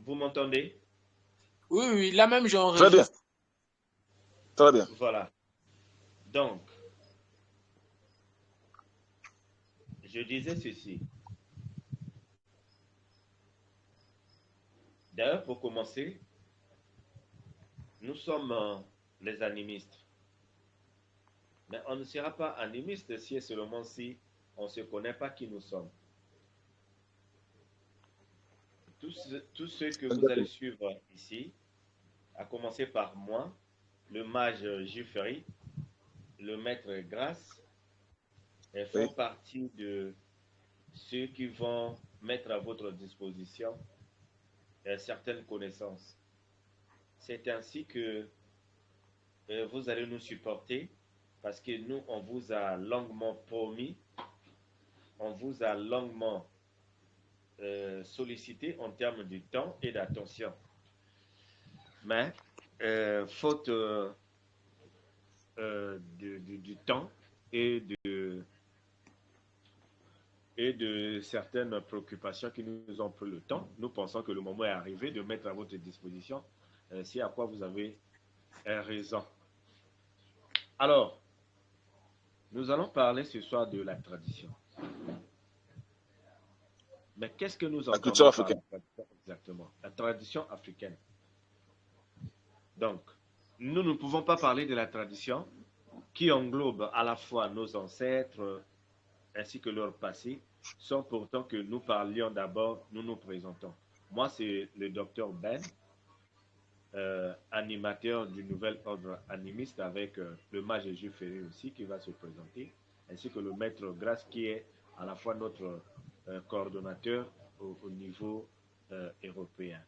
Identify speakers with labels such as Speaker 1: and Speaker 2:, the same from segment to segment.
Speaker 1: Vous m'entendez?
Speaker 2: Oui, oui, là même
Speaker 3: Très bien,
Speaker 2: j'enregistre.
Speaker 3: très bien.
Speaker 1: Voilà. Donc, je disais ceci. D'ailleurs, pour commencer, nous sommes les animistes. Mais on ne sera pas animiste si et seulement si on ne se connaît pas qui nous sommes. Tous ceux que vous allez
Speaker 3: Exactement.
Speaker 1: suivre ici, à commencer par moi, le mage Gifferi, le maître Grasse, font
Speaker 3: Oui,
Speaker 1: partie de ceux qui vont mettre à votre disposition certaines connaissances. C'est ainsi que vous allez nous supporter parce que nous, on vous a longuement promis, on vous a longuement sollicité en termes de temps et d'attention. Mais, faute du temps et de certaines préoccupations qui nous ont pris le temps, nous pensons que le moment est arrivé de mettre à votre disposition c'est à quoi vous avez raison. Alors, nous allons parler ce soir de la tradition. Mais qu'est-ce que nous
Speaker 3: la culture
Speaker 1: entendons par la
Speaker 3: africaine.
Speaker 1: tradition exactement? La tradition africaine. Donc, nous ne pouvons pas parler de la tradition qui englobe à la fois nos ancêtres ainsi que leur passé, sans pourtant que nous parlions d'abord, nous nous présentons. Moi, c'est le docteur Ben, animateur du nouvel ordre animiste avec le mage Jésus Ferré aussi qui va se présenter, ainsi que le maître Grasse qui est à la fois notre coordonnateur au niveau européen.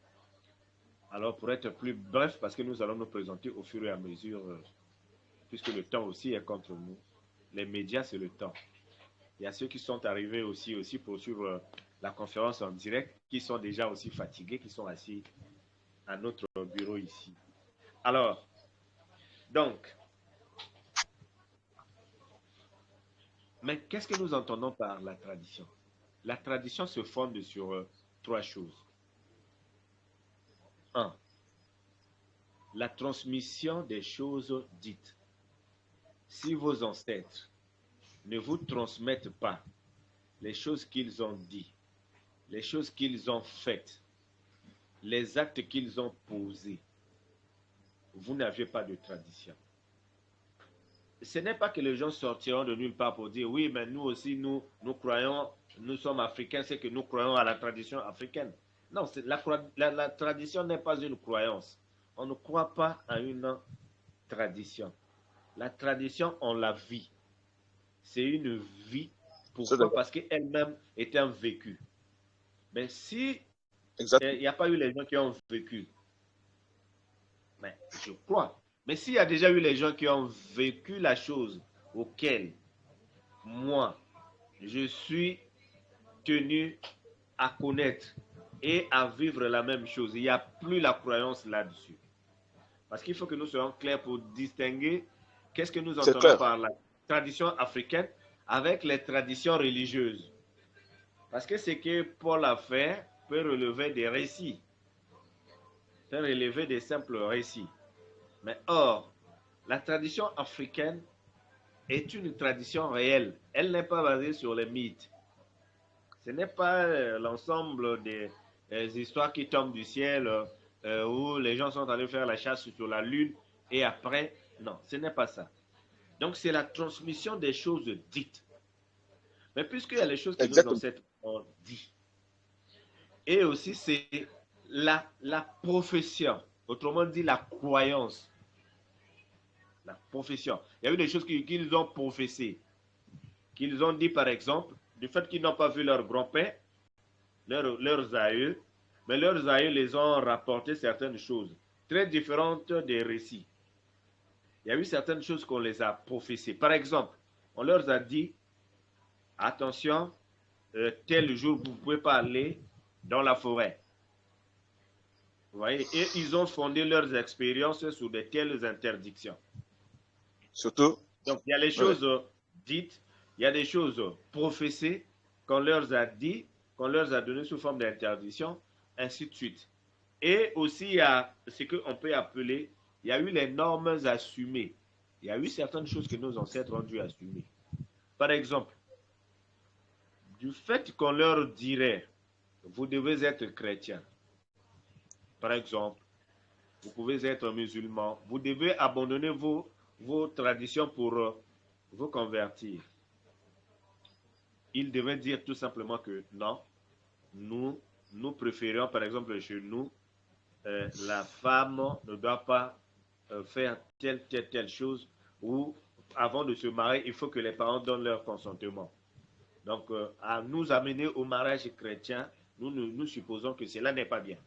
Speaker 1: Alors pour être plus bref, parce que nous allons nous présenter au fur et à mesure, puisque le temps aussi est contre nous, les médias c'est le temps. Il y a ceux qui sont arrivés aussi pour suivre la conférence en direct, qui sont déjà aussi fatigués, qui sont assis à notre bureau ici. Alors, donc, mais qu'est-ce que nous entendons par la tradition? La tradition se fonde sur trois choses. Un, la transmission des choses dites. Si vos ancêtres ne vous transmettent pas les choses qu'ils ont dit, les choses qu'ils ont faites, les actes qu'ils ont posés, vous n'avez pas de tradition. Ce n'est pas que les gens sortiront de nulle part pour dire oui, mais nous aussi, nous croyons, nous sommes africains, c'est que nous croyons à la tradition africaine. Non, la tradition n'est pas une croyance. On ne croit pas à une tradition. La tradition, on la vit. C'est une vie. Pourquoi? Parce qu'elle-même est un vécu. Mais si il n'y a pas eu les gens qui ont vécu, mais je crois. Mais s'il y a déjà eu les gens qui ont vécu la chose auquel moi, je suis tenu à connaître et à vivre la même chose, il n'y a plus la croyance là-dessus. Parce qu'il faut que nous soyons clairs pour distinguer qu'est-ce que nous entendons par la tradition africaine avec les traditions religieuses. Parce que ce que Paul a fait peut relever des récits, peut relever des simples récits. Mais or, la tradition africaine est une tradition réelle. Elle n'est pas basée sur les mythes. Ce n'est pas l'ensemble des histoires qui tombent du ciel où les gens sont allés faire la chasse sur la lune et après, non, ce n'est pas ça. Donc c'est la transmission des choses dites. Mais puisqu'il y a les choses que nos ancêtres ont dit, et aussi c'est la profession, autrement dit la croyance, la profession. Il y a eu des choses qu'ils ont professées, qu'ils ont dit par exemple, du fait qu'ils n'ont pas vu leur grand-père, leurs aïeux, mais leurs aïeux les ont rapporté certaines choses très différentes des récits. Il y a eu certaines choses qu'on les a professées. Par exemple, on leur a dit, attention, tel jour, vous ne pouvez pas aller dans la forêt. Vous voyez, et ils ont fondé leurs expériences sur de telles interdictions.
Speaker 3: Surtout.
Speaker 1: Donc, il y a les choses dites, il y a des choses professées qu'on leur a dit, qu'on leur a donné sous forme d'interdiction, ainsi de suite. Et aussi, il y a ce qu'on peut appeler, il y a eu les normes assumées. Il y a eu certaines choses que nos ancêtres ont dû assumer. Par exemple, du fait qu'on leur dirait, vous devez être chrétien. Par exemple, vous pouvez être musulman. Vous devez abandonner vos traditions pour vous convertir. Ils devaient dire tout simplement que non, nous préférons, par exemple, chez nous, la femme ne doit pas faire telle chose, ou avant de se marier, il faut que les parents donnent leur consentement. Donc, à nous amener au mariage chrétien, nous supposons que cela n'est pas bien.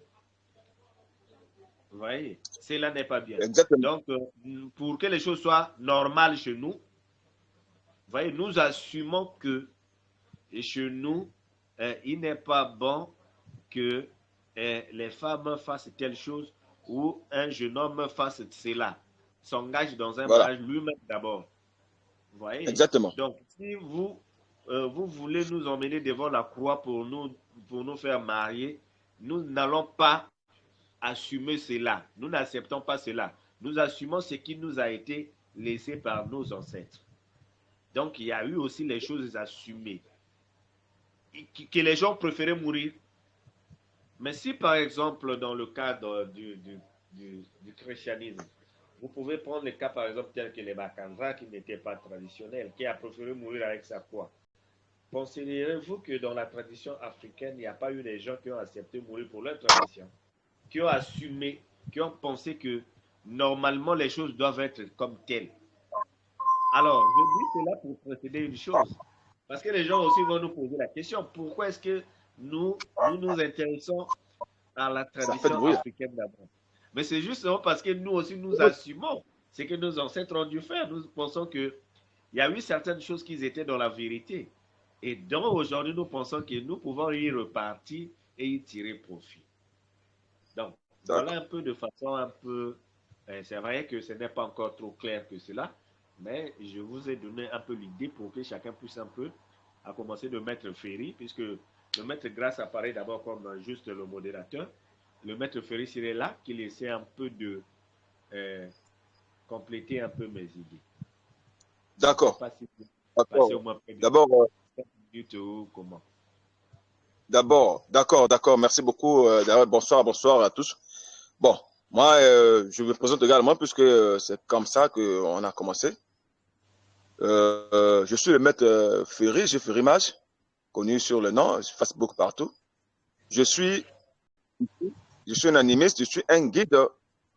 Speaker 1: Vous voyez, cela n'est pas bien.
Speaker 3: Exactement.
Speaker 1: Donc, pour que les choses soient normales chez nous, vous voyez, nous assumons que chez nous, il n'est pas bon que les femmes fassent telle chose ou un jeune homme fasse cela, s'engage dans un
Speaker 3: Voilà.
Speaker 1: mariage lui-même d'abord. Vous voyez?
Speaker 3: Exactement.
Speaker 1: Donc, si vous voulez nous emmener devant la croix pour nous faire marier, nous n'allons pas assumer cela. Nous n'acceptons pas cela. Nous assumons ce qui nous a été laissé par nos ancêtres. Donc, il y a eu aussi les choses assumées. Que les gens préféraient mourir. Mais si, par exemple, dans le cadre du christianisme, vous pouvez prendre le cas, par exemple, tel que les Bakanza, qui n'étaient pas traditionnels, qui a préféré mourir avec sa croix. Considérez-vous que dans la tradition africaine, il n'y a pas eu des gens qui ont accepté de mourir pour leur tradition, qui ont assumé, qui ont pensé que normalement les choses doivent être comme telles. Alors, je dis cela pour précéder une chose. Parce que les gens aussi vont nous poser la question, pourquoi est-ce que nous intéressons à la tradition africaine d'abord? Mais c'est justement parce que nous aussi, nous assumons ce que nos ancêtres ont dû faire. Nous pensons qu'il y a eu certaines choses qui étaient dans la vérité. Et donc, aujourd'hui, nous pensons que nous pouvons y repartir et y tirer profit. Donc, voilà un peu de façon un peu... c'est vrai que ce n'est pas encore trop clair que cela, mais je vous ai donné un peu l'idée pour que chacun puisse un peu, à commencer de maître Ferry, puisque le maître Grâce apparaît d'abord comme juste le modérateur. Le maître Ferry serait là, qu'il essaie un peu de compléter un peu mes idées.
Speaker 3: D'accord.
Speaker 1: Si
Speaker 3: D'abord,
Speaker 1: comment?
Speaker 3: D'accord. Merci beaucoup. Bonsoir à tous. Bon, moi, je me présente également puisque c'est comme ça qu'on a commencé. Je suis le maître Ferry, j'ai fait Rimage, connu sur le nom, je fasse beaucoup partout. Je suis un animiste, je suis un guide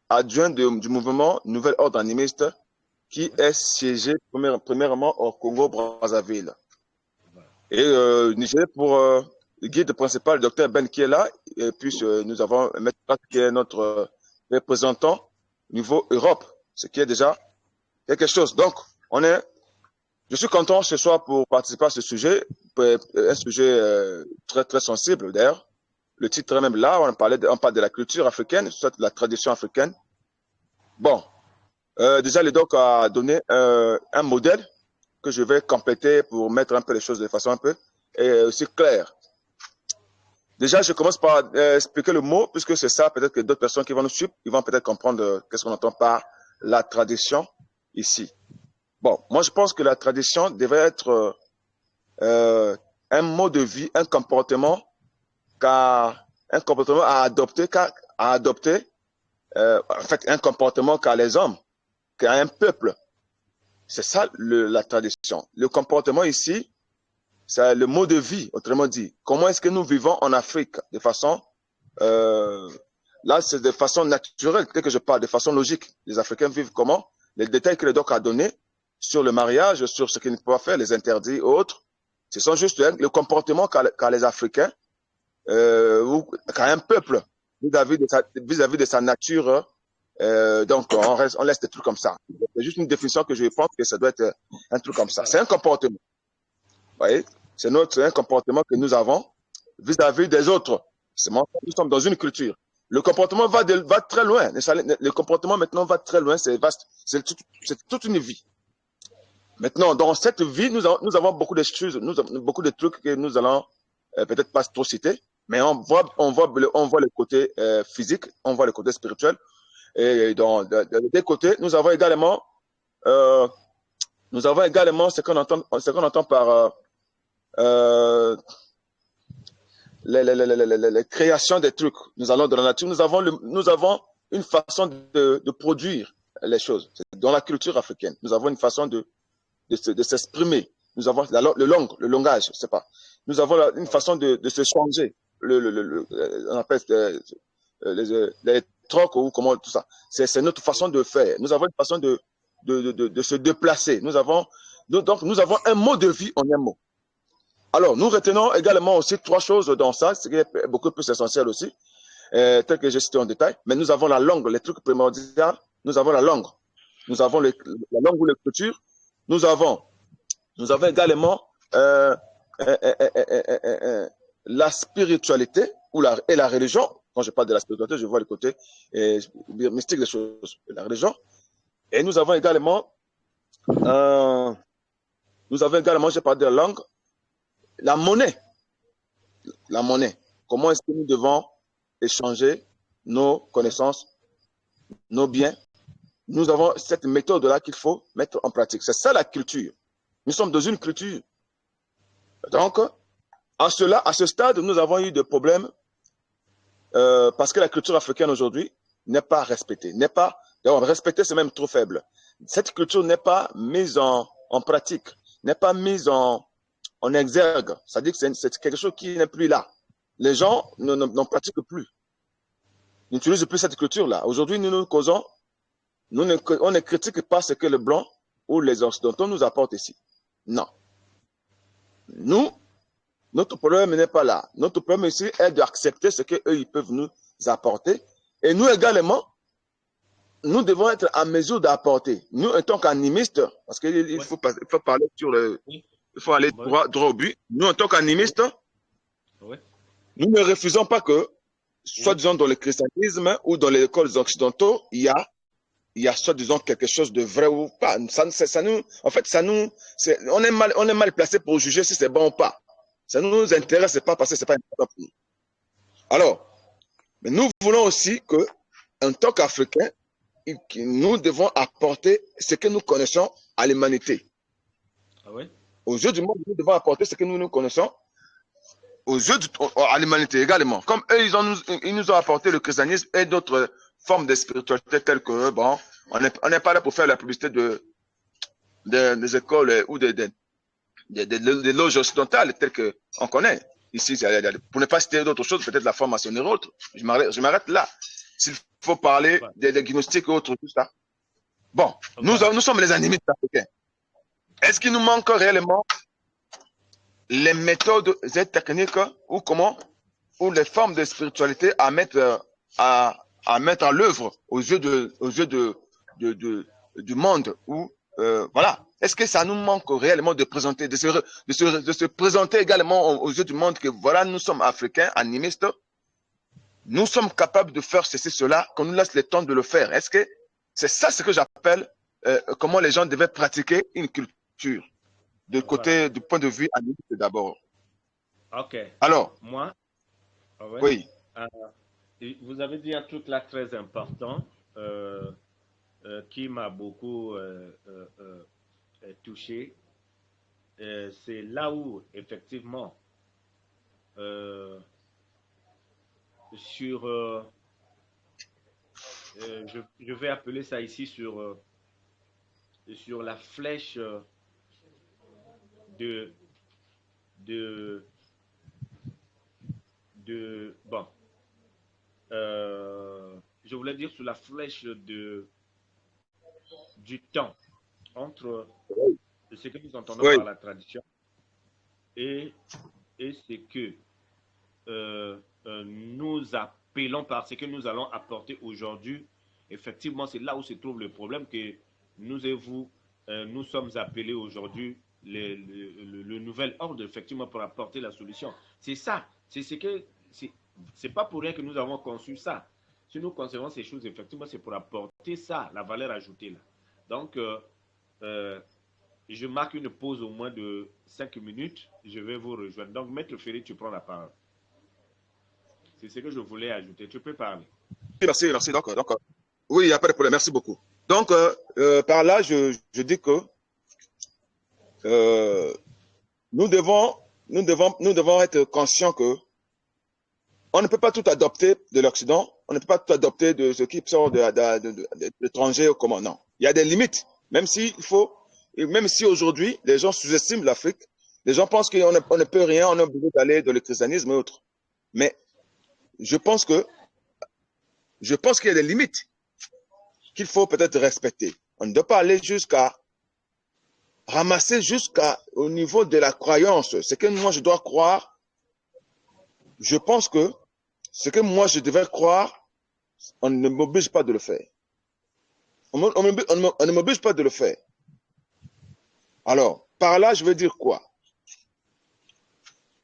Speaker 3: adjoint du mouvement Nouvel Ordre Animiste qui est siégé premièrement au Congo-Brazzaville. Et Niger pour le guide principal, le Dr Ben qui est là, et puis nous avons Maître qui est notre représentant au niveau Europe, ce qui est déjà quelque chose. Donc, je suis content ce soir pour participer à ce sujet, un sujet très très sensible d'ailleurs. Le titre est même là, on parle de la culture africaine, soit de la tradition africaine. Bon, déjà le doc a donné un modèle que je vais compléter pour mettre un peu les choses de façon un peu aussi claire. Déjà, je commence par expliquer le mot, puisque c'est ça, peut-être que d'autres personnes qui vont nous suivre, ils vont peut-être comprendre qu'est-ce qu'on entend par la tradition ici. Bon, moi je pense que la tradition devrait être un mode de vie, un comportement à adopter, en fait un comportement qu'a les hommes, qu'a un peuple. C'est ça la tradition. Le comportement ici, c'est le mode de vie, autrement dit. Comment est-ce que nous vivons en Afrique de façon, là c'est de façon naturelle que je parle, de façon logique. Les Africains vivent comment? Les détails que le doc a donnés sur le mariage, sur ce qu'ils ne peuvent pas faire, les interdits et autres, ce sont juste le comportement qu'a les Africains, ou qu'a un peuple vis-à-vis de sa nature. Donc on laisse des trucs comme ça. C'est juste une définition que je pense que ça doit être un truc comme ça. C'est un comportement. Vous voyez, c'est un comportement que nous avons vis-à-vis des autres. Nous sommes dans une culture. Le comportement va très loin. Le comportement maintenant va très loin. C'est vaste. C'est toute une vie. Maintenant, dans cette vie, nous avons beaucoup de choses, beaucoup de trucs que nous allons peut-être pas trop citer. Mais on voit le côté physique, on voit le côté spirituel. Et des côtés, euh, nous avons également ce qu'on entend par les créations des trucs. Nous allons dans la nature, nous avons une façon de produire les choses. Dans la culture africaine, nous avons une façon de s'exprimer. Nous avons le langage, je sais pas. Nous avons une façon de se changer. On appelle les trocs ou comment tout ça. C'est notre façon de faire. Nous avons une façon de se déplacer. Donc nous avons un mode de vie en un mot. Alors, nous retenons également aussi trois choses dans ça, ce qui est beaucoup plus essentiel aussi, tel que j'ai cité en détail. Mais nous avons la langue, les trucs primordiaux. Nous avons la langue. Nous avons la langue ou l'écriture. Nous avons également la spiritualité et la religion. Quand je parle de la spiritualité, je vois le côté mystique des choses, la religion. Et nous avons également, j'ai parlé de la langue, la monnaie. La monnaie. Comment est-ce que nous devons échanger nos connaissances, nos biens? Nous avons cette méthode-là qu'il faut mettre en pratique. C'est ça la culture. Nous sommes dans une culture. Donc, à ce stade, nous avons eu des problèmes parce que la culture africaine aujourd'hui n'est pas respectée. Respectée, c'est même trop faible. Cette culture n'est pas mise en pratique, n'est pas mise en exergue. C'est-à-dire que c'est quelque chose qui n'est plus là. Les gens n'en pratiquent plus. Ils n'utilisent plus cette culture-là. Aujourd'hui, nous causons, on ne critique pas ce que les Blancs ou les Occidentaux nous apportent ici. Non. Notre problème n'est pas là. Notre problème ici est d'accepter ce qu'eux, ils peuvent nous apporter. Et nous également, nous devons être en mesure d'apporter. Nous, en tant qu'animistes, parce qu'il faut parler sur il faut aller droit au but. Nous, en tant qu'animistes, nous ne refusons pas que, soit disant dans le christianisme ou dans les écoles occidentaux, il y a soit disant quelque chose de vrai ou pas. On est mal placé pour juger si c'est bon ou pas. Ça ne nous intéresse pas parce que c'est pas important pour nous. Alors, mais nous voulons aussi que, en tant qu'Africains, nous devons apporter ce que nous connaissons à l'humanité.
Speaker 1: Ah ouais?
Speaker 3: Aux yeux du monde, nous devons apporter ce que nous connaissons à l'humanité également. Comme eux, ils nous ont apporté le christianisme et d'autres formes de spiritualité telles que, bon, on n'est pas là pour faire la publicité des écoles ou des loges occidentales telles qu'on connaît. Ici, pour ne pas citer d'autres choses, peut-être la formation et autres. Je m'arrête là. S'il faut parler des gnostiques et autres, tout ça. Bon, nous sommes les animistes africains. Est-ce qu'il nous manque réellement les méthodes et techniques ou les formes de spiritualité à mettre en l'œuvre aux yeux du monde voilà. Est-ce que ça nous manque réellement de présenter, de se présenter également aux yeux du monde que voilà, nous sommes africains, animistes, nous sommes capables de faire ceci, cela, qu'on nous laisse le temps de le faire. Est-ce que c'est ça ce que j'appelle comment les gens devaient pratiquer une culture du point de vue animiste d'abord.
Speaker 1: Ok.
Speaker 3: Alors,
Speaker 1: moi,
Speaker 3: oui.
Speaker 1: Vous avez dit un truc là très important qui m'a beaucoup touché. C'est là où, effectivement, je vais appeler ça ici sur la flèche bon, je voulais dire sur la flèche du temps entre ce que nous entendons par la tradition et ce que nous appelons par ce que nous allons apporter aujourd'hui. Effectivement, c'est là où se trouve le problème que nous et vous, nous sommes appelés aujourd'hui le nouvel ordre, effectivement, pour apporter la solution. C'est ça. C'est pas pour rien que nous avons conçu ça. Si nous concevons ces choses, effectivement, c'est pour apporter ça, la valeur ajoutée là. Donc, je marque une pause au moins de 5 minutes. Je vais vous rejoindre. Donc, Maître Ferry, tu prends la parole. C'est ce que je voulais ajouter. Tu peux parler.
Speaker 3: Merci, merci, d'accord, d'accord. Oui, il n'y a pas de problème, merci beaucoup. Donc, par là, je dis que nous devons être conscients que on ne peut pas tout adopter de l'Occident, on ne peut pas tout adopter de ce qui sort de l'étranger ou comment. Non, il y a des limites. Même si aujourd'hui les gens sous-estiment l'Afrique, les gens pensent qu'on ne peut rien, on est obligé d'aller dans le christianisme et autres. Mais je pense qu'il y a des limites qu'il faut peut-être respecter. On ne doit pas aller jusqu'à ramasser jusqu'au niveau de la croyance. Ce que moi je dois croire, je pense que ce que moi je devais croire, on ne m'oblige pas de le faire. On ne m'oblige pas de le faire. Alors, par là, je veux dire quoi?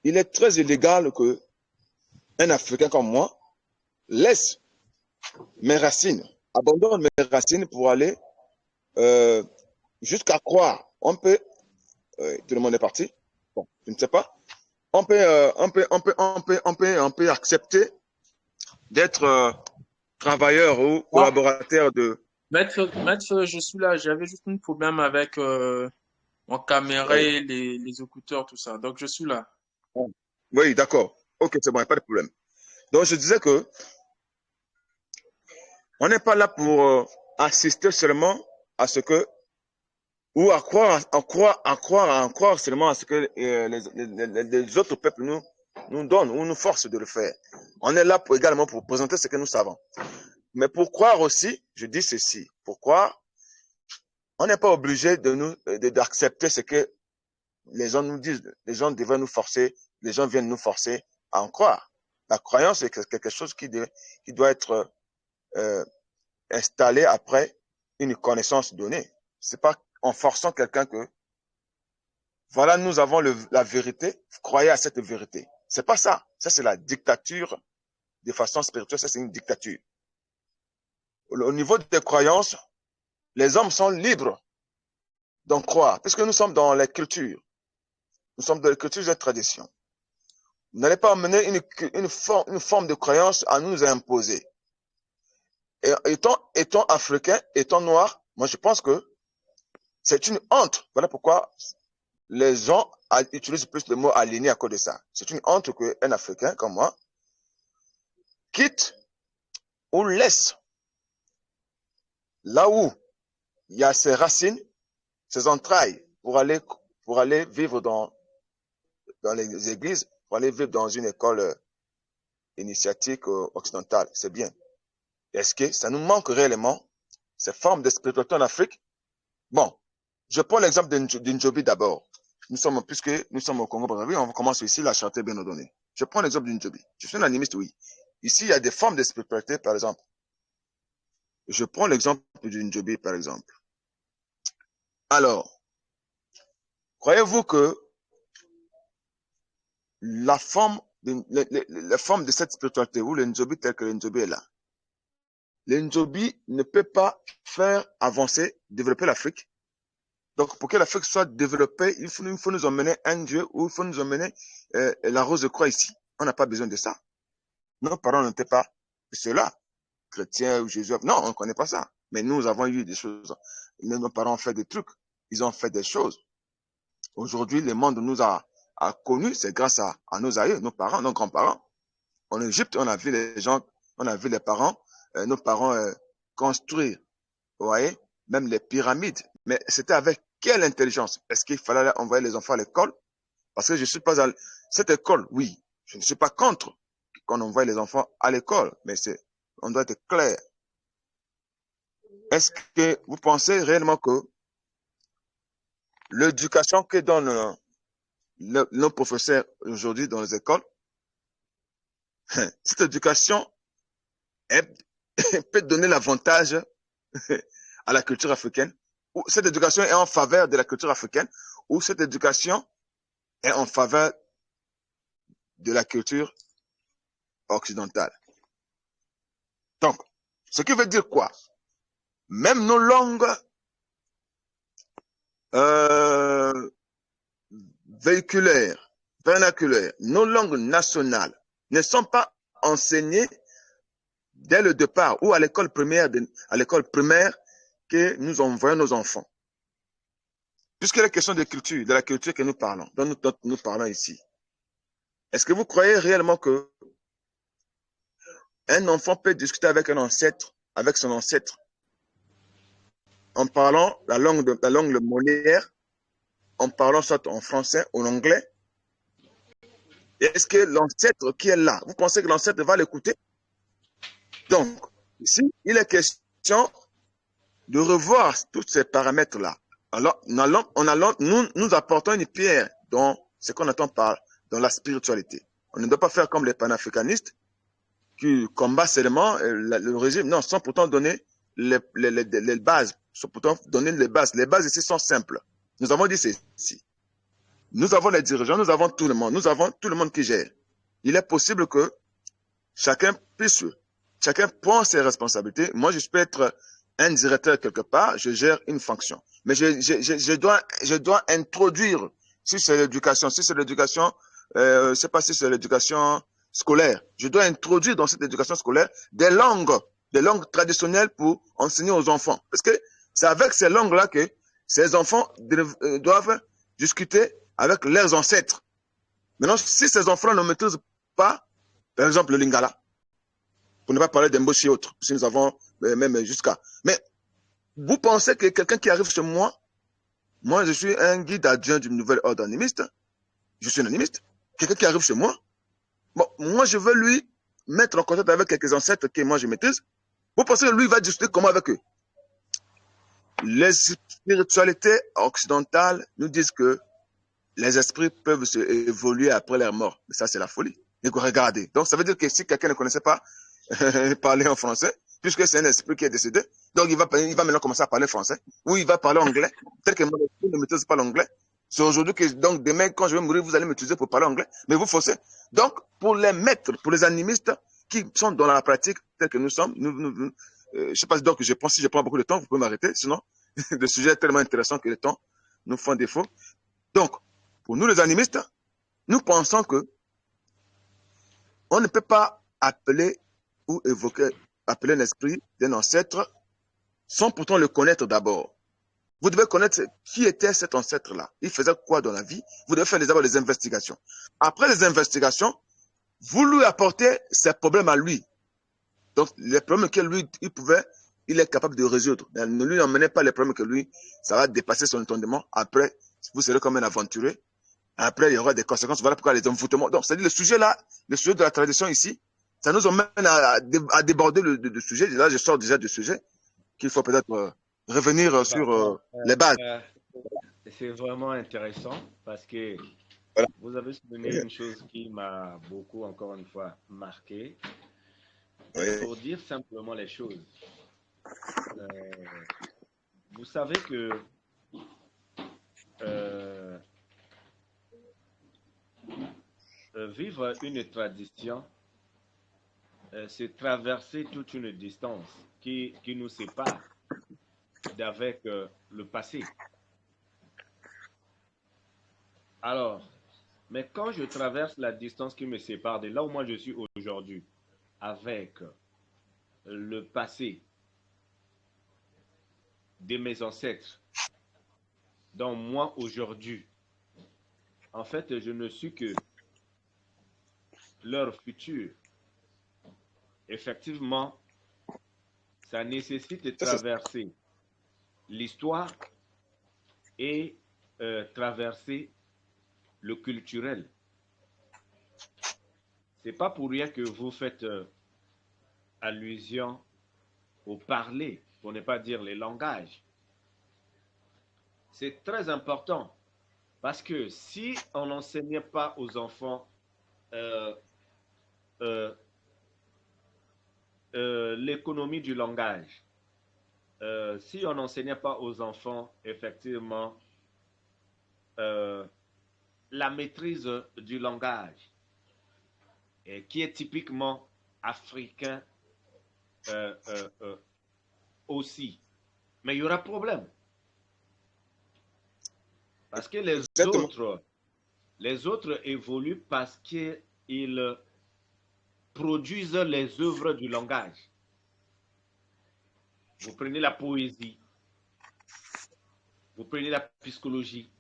Speaker 3: Il est très illégal que un Africain comme moi laisse mes racines, abandonne mes racines pour aller jusqu'à croire. On peut, tout le monde est parti. Bon, je ne sais pas. On peut accepter d'être travailleur ou collaborateur de.
Speaker 2: Maître, je suis là. J'avais juste un problème avec mon caméra et les écouteurs, tout ça. Donc, je suis là.
Speaker 3: Oui, d'accord. Ok, c'est bon, il n'y a pas de problème. Donc, je disais que on n'est pas là pour assister seulement à ce que, ou à croire seulement à ce que les autres peuples nous donnent ou nous forcent de le faire. On est là également pour présenter ce que nous savons. Mais pour croire aussi, je dis ceci, pour croire, on n'est pas obligé d'accepter ce que les gens nous disent. Les gens devaient nous forcer, les gens viennent nous forcer à en croire. La croyance, c'est quelque chose qui doit être installé après une connaissance donnée. C'est pas en forçant quelqu'un que, voilà, nous avons la vérité, croyez à cette vérité. C'est pas ça. Ça, c'est la dictature de façon spirituelle, ça, c'est une dictature. Au niveau des croyances, les hommes sont libres d'en croire, puisque nous sommes dans les cultures. Nous sommes dans les cultures et les traditions. Vous n'allez pas amener une forme de croyance à nous imposer. Et étant africain, étant noir, moi je pense que c'est une honte. Voilà pourquoi les gens utilisent plus le mot aliéné à cause de ça. C'est une honte qu'un Africain comme moi quitte ou laisse là où il y a ses racines, ses entrailles, pour aller vivre dans les églises, pour aller vivre dans une école initiatique occidentale. C'est bien. Est-ce que ça nous manque réellement, ces formes de spiritualité en Afrique? Bon, je prends l'exemple d'Indjobi d'abord. Puisque nous sommes au Congo-Brazzaville, on commence ici, la chanter bien ordonnée. Je prends l'exemple d'Indjobi. Je suis un animiste, oui. Ici, il y a des formes de spiritualité, par exemple. Je prends l'exemple d'Indjobi, par exemple. Alors, croyez-vous que la forme de cette spiritualité, ou l'Indjobi tel que l'Indjobi est là, l'Indjobi ne peut pas faire avancer, développer l'Afrique. Donc, pour que l'Afrique soit développée, il faut nous emmener un Dieu ou il faut nous emmener la rose de croix ici. On n'a pas besoin de ça. Nos parents n'étaient pas cela, chrétiens ou Jésus. Non, on ne connaît pas ça. Mais nous avons eu des choses. Nos parents ont fait des trucs. Ils ont fait des choses. Aujourd'hui, le monde nous a connus, c'est grâce à nos aïeux, nos parents, nos grands-parents. En Égypte, on a vu les gens, on a vu les parents, nos parents construire, vous voyez, même les pyramides. Mais c'était avec quelle intelligence? Est-ce qu'il fallait envoyer les enfants à l'école? Parce que je suis pas à cette école, oui. Je ne suis pas contre qu'on envoie les enfants à l'école, mais on doit être clair. Est-ce que vous pensez réellement que l'éducation que donnent nos professeurs aujourd'hui dans les écoles, cette éducation peut donner l'avantage à la culture africaine, ou cette éducation est en faveur de la culture africaine, ou cette éducation est en faveur de la culture occidentale. Donc, ce qui veut dire quoi? Même nos langues véhiculaires, vernaculaires, nos langues nationales ne sont pas enseigner dès le départ ou à l'école primaire, que nous envoyons nos enfants. Puisqu'il est question de culture, de la culture que nous parlons, dont nous parlons ici. Est-ce que vous croyez réellement que un enfant peut discuter avec un ancêtre, avec son ancêtre, en parlant la langue monière, en parlant soit en français ou en anglais? Est-ce que l'ancêtre qui est là, vous pensez que l'ancêtre va l'écouter? Donc, ici, il est question de revoir tous ces paramètres-là. Alors, nous apportons une pierre dans ce qu'on entend par dans la spiritualité. On ne doit pas faire comme les panafricanistes qui combattent seulement le régime. Non, sans pourtant donner les bases. Sans pourtant donner les bases. Les bases ici sont simples. Nous avons dit ceci. Nous avons les dirigeants, nous avons tout le monde. Nous avons tout le monde qui gère. Il est possible que chacun prend ses responsabilités. Moi, je peux être un directeur quelque part, je gère une fonction. Mais je dois introduire, si c'est l'éducation, je sais pas si c'est l'éducation scolaire, je dois introduire dans cette éducation scolaire des langues traditionnelles pour enseigner aux enfants. Parce que c'est avec ces langues-là que ces enfants doivent discuter avec leurs ancêtres. Maintenant, si ces enfants ne maîtrisent pas, par exemple, le lingala, pour ne pas parler d'Emboshi et autres, si nous avons même jusqu'à. Mais vous pensez que quelqu'un qui arrive chez moi, moi je suis un guide adjoint du nouvel ordre animiste, je suis un animiste, quelqu'un qui arrive chez moi, bon, moi je veux lui mettre en contact avec quelques ancêtres que moi je maîtrise, vous pensez que lui va discuter comment avec eux? Les spiritualités occidentales nous disent que les esprits peuvent se évoluer après leur mort. Mais ça, c'est la folie. Regardez. Donc, ça veut dire que si quelqu'un ne connaissait pas parler en français, puisque c'est un esprit qui est décédé, donc il va maintenant commencer à parler français, ou il va parler anglais, tel que mon esprit ne maîtrise pas l'anglais. C'est aujourd'hui que, donc, demain, quand je vais mourir, vous allez m'utiliser pour parler anglais, mais vous forcez. Donc, pour les maîtres, pour les animistes qui sont dans la pratique, tel que nous sommes, je sais pas, donc, je pense, si je prends beaucoup de temps, vous pouvez m'arrêter, sinon, le sujet est tellement intéressant que le temps nous font défaut. Donc, pour nous les animistes, nous pensons que on ne peut pas appeler ou appeler un esprit d'un ancêtre sans pourtant le connaître d'abord. Vous devez connaître qui était cet ancêtre-là. Il faisait quoi dans la vie. Vous devez faire d'abord des investigations. Après les investigations, vous lui apportez ses problèmes à lui. Donc, les problèmes que lui, il est capable de résoudre. Ne lui emmenez pas les problèmes que lui, ça va dépasser son entendement. Après, vous serez comme un aventureux. Après, il y aura des conséquences. Voilà pourquoi les envoûtements. Donc, c'est-à-dire le sujet là, le sujet de la tradition ici, ça nous emmène à déborder le sujet. Là, je sors déjà du sujet qu'il faut peut-être revenir sur les bases.
Speaker 1: C'est vraiment intéressant parce que
Speaker 3: Voilà.
Speaker 1: vous avez souligné une chose qui m'a beaucoup, encore une fois, marqué.
Speaker 3: Oui.
Speaker 1: Pour dire simplement les choses, vous savez que vivre une tradition, c'est traverser toute une distance qui nous sépare d'avec le passé. Alors, mais quand je traverse la distance qui me sépare de là où moi je suis aujourd'hui avec le passé de mes ancêtres, dans moi aujourd'hui, en fait, je ne suis que leur futur. Effectivement, ça nécessite de traverser l'histoire et traverser le culturel. C'est pas pour rien que vous faites allusion au parler, pour ne pas dire les langages. C'est très important parce que si on n'enseignait pas aux enfants euh, euh, l'économie du langage, si on n'enseignait pas aux enfants effectivement la maîtrise du langage, qui est typiquement africain aussi, mais il y aura problème. Parce que les autres évoluent parce qu'ils produisent les œuvres du langage. Vous prenez la poésie, vous prenez la psychologie,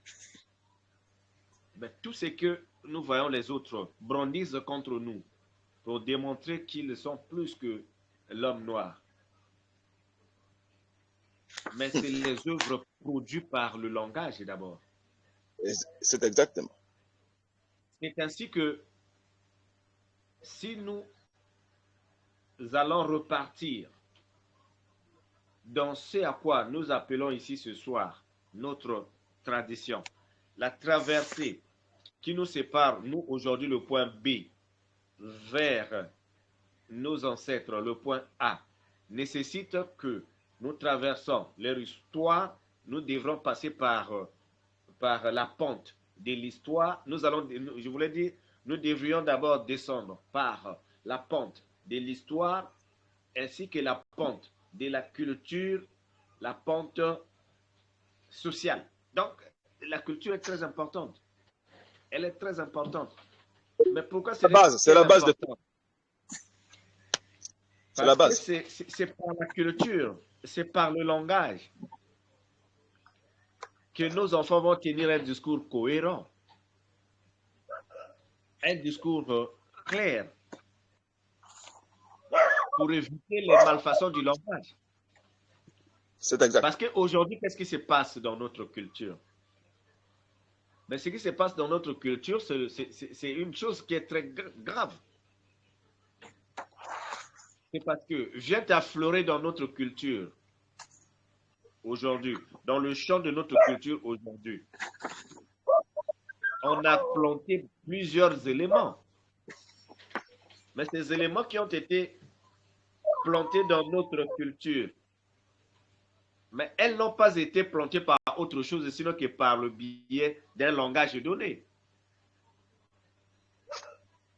Speaker 1: mais tout ce que nous voyons les autres brandissent contre nous pour démontrer qu'ils sont plus que l'homme noir. Mais c'est les œuvres produites par le langage d'abord.
Speaker 3: C'est exactement.
Speaker 1: C'est ainsi que si nous allons repartir dans ce à quoi nous appelons ici ce soir notre tradition, la traversée qui nous sépare, nous aujourd'hui, le point B, vers nos ancêtres, le point A, nécessite que nous traversons leur histoire, nous devrons passer par la pente de l'histoire. Nous allons, je voulais dire, nous devrions d'abord descendre par la pente de l'histoire ainsi que la pente de la culture, la pente sociale. Donc, la culture est très importante. Elle est très importante. Mais pourquoi c'est
Speaker 3: la base de tout. C'est la base.
Speaker 1: C'est par la culture, c'est par le langage que nos enfants vont tenir un discours cohérent, un discours clair pour éviter les malfaçons du langage.
Speaker 3: C'est exact.
Speaker 1: Parce qu'aujourd'hui, qu'est-ce qui se passe dans notre culture? Mais ce qui se passe dans notre culture, c'est une chose qui est très grave. C'est parce que vient affleurer dans notre culture aujourd'hui, dans le champ de notre culture aujourd'hui, on a planté plusieurs éléments. Mais ces éléments qui ont été plantés dans notre culture, mais elles n'ont pas été plantées par autre chose, sinon que par le biais d'un langage donné.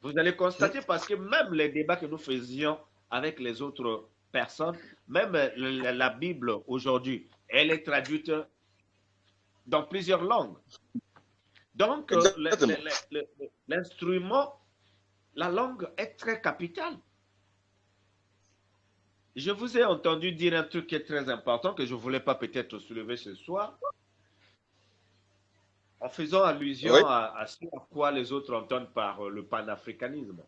Speaker 1: Vous allez constater parce que même les débats que nous faisions avec les autres personnes, même la Bible aujourd'hui, elle est traduite dans plusieurs langues. Donc, l'instrument, la langue est très capitale. Je vous ai entendu dire un truc qui est très important que je ne voulais pas peut-être soulever ce soir, en faisant allusion à ce à quoi les autres entendent par le panafricanisme.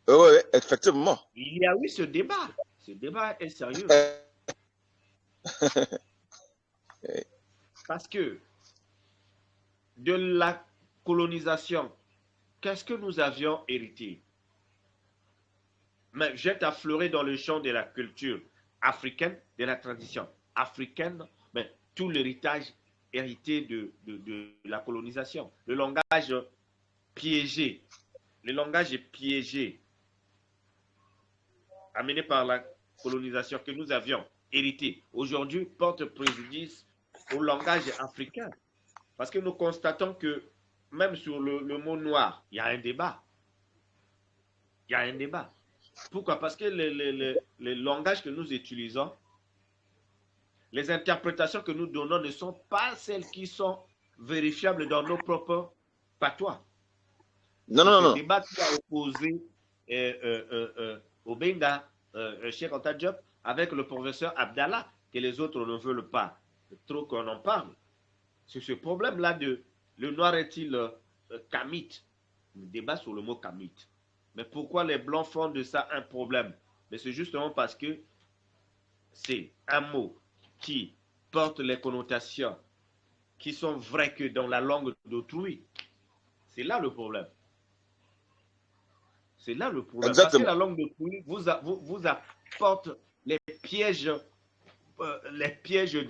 Speaker 3: Oui, effectivement.
Speaker 1: Il y a eu ce débat. Ce débat est sérieux. Parce que de la colonisation, qu'est-ce que nous avions hérité? Mais j'ai affleuré dans le champ de la culture africaine, de la tradition africaine, mais tout l'héritage hérité de la colonisation. Le langage piégé. Le langage piégé amené par la colonisation que nous avions hérité aujourd'hui porte préjudice au langage africain. Parce que nous constatons que même sur le mot noir, il y a un débat. Il y a un débat. Pourquoi? Parce que les langages que nous utilisons, les interprétations que nous donnons ne sont pas celles qui sont vérifiables dans nos propres patois.
Speaker 3: Non.
Speaker 1: Le débat qui a opposé Obenga, Cheikh Anta Diop, avec le professeur Abdallah, que les autres ne veulent pas trop qu'on en parle. C'est ce problème-là de le noir est-il kamite? Le débat sur le mot kamite. Mais pourquoi les blancs font de ça un problème? Mais c'est justement parce que c'est un mot qui porte les connotations qui sont vraies que dans la langue d'autrui. C'est là le problème. C'est là le problème.
Speaker 3: Exactement.
Speaker 1: Parce que la langue d'autrui vous apporte les pièges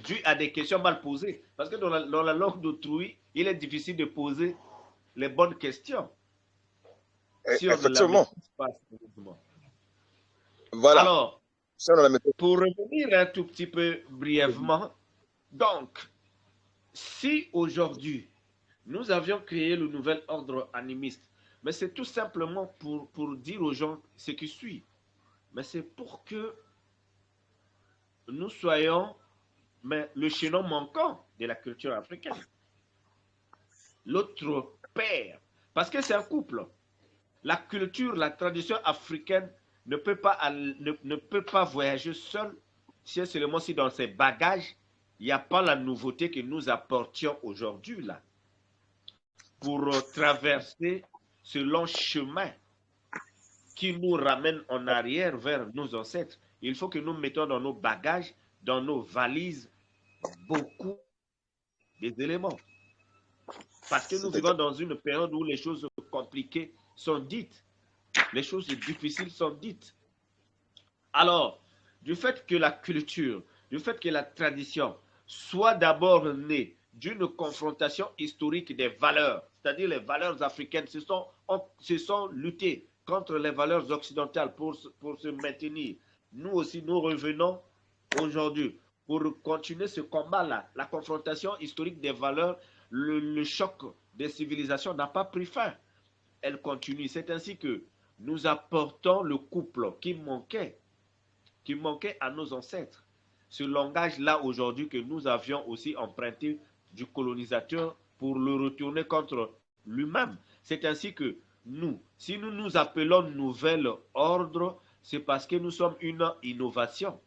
Speaker 1: dus à des questions mal posées. Parce que dans la langue d'autrui, il est difficile de poser les bonnes questions.
Speaker 3: Effectivement. Voilà.
Speaker 1: Alors, pour revenir un tout petit peu brièvement, donc, si aujourd'hui, nous avions créé le nouvel ordre animiste, mais c'est tout simplement pour dire aux gens ce qui suit. Mais c'est pour que nous soyons le chaînon manquant de la culture africaine. L'autre père, parce que c'est un couple. La culture, la tradition africaine ne peut pas, ne peut pas voyager seule si et seulement si dans ses bagages, il n'y a pas la nouveauté que nous apportions aujourd'hui là pour traverser ce long chemin qui nous ramène en arrière vers nos ancêtres. Il faut que nous mettons dans nos bagages, dans nos valises, beaucoup des éléments. Parce que nous vivons dans une période où les choses compliquées sont dites. Les choses difficiles sont dites. Alors, du fait que la culture, du fait que la tradition soit d'abord née d'une confrontation historique des valeurs, c'est-à-dire les valeurs africaines se sont luttées contre les valeurs occidentales pour se maintenir. Nous aussi, nous revenons aujourd'hui pour continuer ce combat-là. La confrontation historique des valeurs, le choc des civilisations n'a pas pris fin. Elle continue. C'est ainsi que nous apportons le couple qui manquait à nos ancêtres. Ce langage-là aujourd'hui que nous avions aussi emprunté du colonisateur pour le retourner contre lui-même. C'est ainsi que nous, si nous nous appelons nouvel ordre, c'est parce que nous sommes une innovation.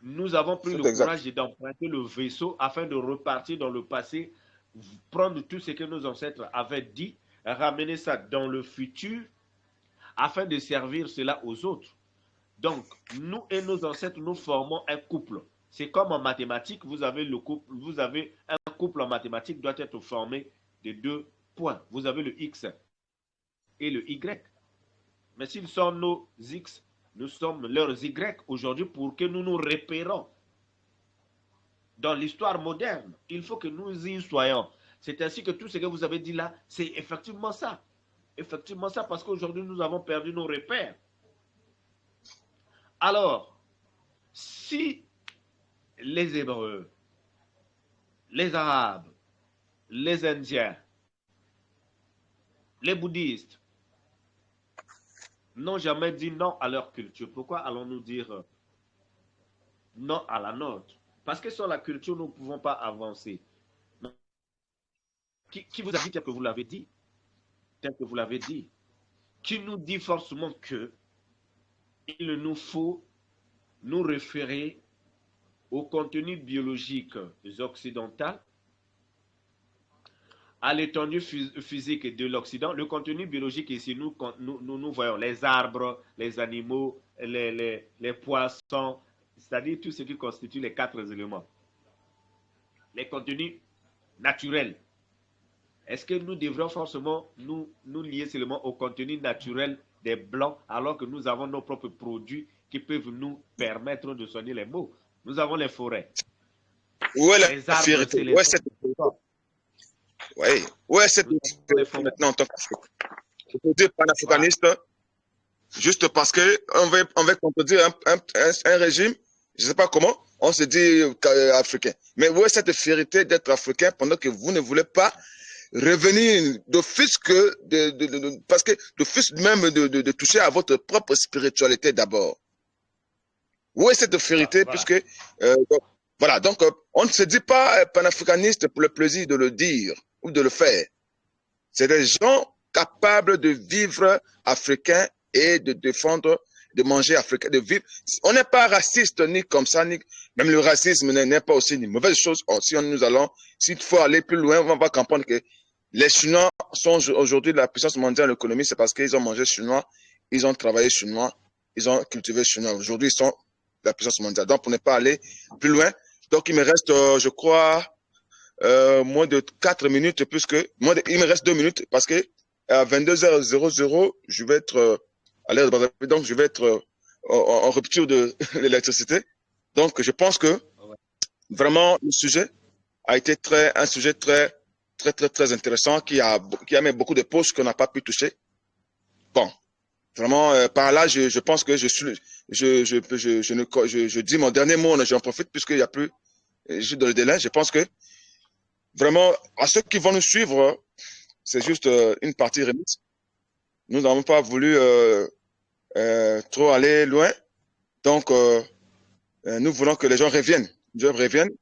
Speaker 1: Nous avons pris le courage d'emprunter le vaisseau afin de repartir dans le passé, prendre tout ce que nos ancêtres avaient dit, ramener ça dans le futur afin de servir cela aux autres. Donc, nous et nos ancêtres, nous formons un couple. C'est comme en mathématiques, vous avez un couple en mathématiques doit être formé de 2 points. Vous avez le X et le Y. Mais s'ils sont nos X, nous sommes leurs Y aujourd'hui pour que nous nous repérons. Dans l'histoire moderne, il faut que nous y soyons. C'est ainsi que tout ce que vous avez dit là, c'est effectivement ça. Effectivement ça, parce qu'aujourd'hui, nous avons perdu nos repères. Alors, si les Hébreux, les Arabes, les Indiens, les bouddhistes n'ont jamais dit non à leur culture, pourquoi allons-nous dire non à la nôtre? Parce que sans la culture, nous ne pouvons pas avancer. Qui vous a dit tel que vous l'avez dit? Tel que vous l'avez dit. Qui nous dit forcément que il nous faut nous référer au contenu biologique occidental, à l'étendue physique de l'Occident. Le contenu biologique ici, nous voyons les arbres, les animaux, les poissons, c'est-à-dire tout ce qui constitue les 4 éléments. Les contenus naturels. Est-ce que nous devrions forcément nous lier seulement au contenu naturel des Blancs alors que nous avons nos propres produits qui peuvent nous permettre de soigner les maux? Nous avons les forêts.
Speaker 3: Où est
Speaker 1: les arbres,
Speaker 3: fierté? Où est cette maintenant en tant qu'Africain? Panafricaniste, juste parce qu'on veut contredire un régime, je ne sais pas comment, on se dit africain. Mais où est cette fierté d'être africain pendant que vous ne voulez pas revenir d'office parce que d'office même de toucher à votre propre spiritualité d'abord? Où est cette fierté puisque voilà, donc on ne se dit pas panafricaniste pour le plaisir de le dire ou de le faire. C'est des gens capables de vivre africain et de défendre, de manger africain, de vivre. On n'est pas raciste ni comme ça, ni même le racisme n'est pas aussi une mauvaise chose. Si nous allons, s'il faut aller plus loin, on va comprendre que les Chinois sont aujourd'hui la puissance mondiale de l'économie, c'est parce qu'ils ont mangé chinois, ils ont travaillé chinois, ils ont cultivé chinois. Aujourd'hui, ils sont la puissance mondiale. Donc, pour ne pas aller plus loin, donc il me reste, je crois, moins de 4 minutes, puisque il me reste 2 minutes, parce que à 22h00, je vais être à l'heure de Brazzaville, donc je vais être en rupture de l'électricité. Donc, je pense que vraiment le sujet a été un sujet très intéressant qui a mis beaucoup de pauses qu'on n'a pas pu toucher. Bon, vraiment par là, je pense que je dis mon dernier mot, j'en profite puisqu'il n'y a plus juste dans le délai. Je pense que vraiment à ceux qui vont nous suivre, c'est juste une partie remise. Nous n'avons pas voulu trop aller loin, donc nous voulons que les gens reviennent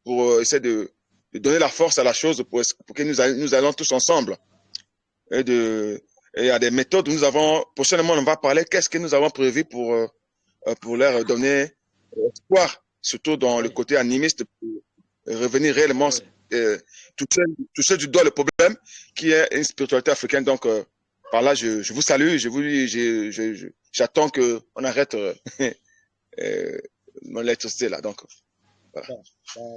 Speaker 3: pour essayer de donner la force à la chose pour que nous allons tous ensemble et Et il y a des méthodes où nous avons, prochainement, on va parler, qu'est-ce que nous avons prévu pour leur donner espoir, surtout dans le
Speaker 1: Oui,
Speaker 3: côté animiste, pour revenir réellement
Speaker 1: oui.
Speaker 3: toucher du doigt le problème qui est une spiritualité africaine. Donc, par là, je vous salue, j'attends qu'on arrête euh, l'électricité là. Donc, voilà.
Speaker 1: Bon,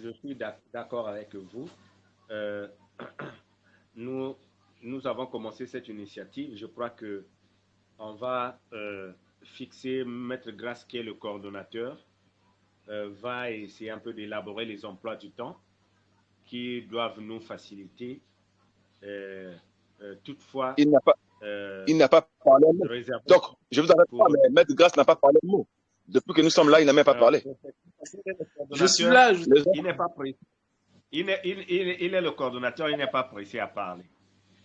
Speaker 1: je suis d'accord avec vous. Euh, nous, nous avons commencé cette initiative. Je crois que on va fixer Maître Grace, qui est le coordonnateur, va essayer un peu d'élaborer les emplois du temps qui doivent nous faciliter. Toutefois,
Speaker 3: Il n'a pas, il n'a pas parlé un mot.
Speaker 1: réservé
Speaker 3: Donc, je vous arrête pas,
Speaker 1: pour...
Speaker 3: mais Maître Grace n'a pas parlé un mot. Depuis que nous sommes là, il n'a même pas parlé.
Speaker 2: Je suis là.
Speaker 1: Il n'est pas pressé. Il est le coordonnateur, il n'est pas pressé à parler.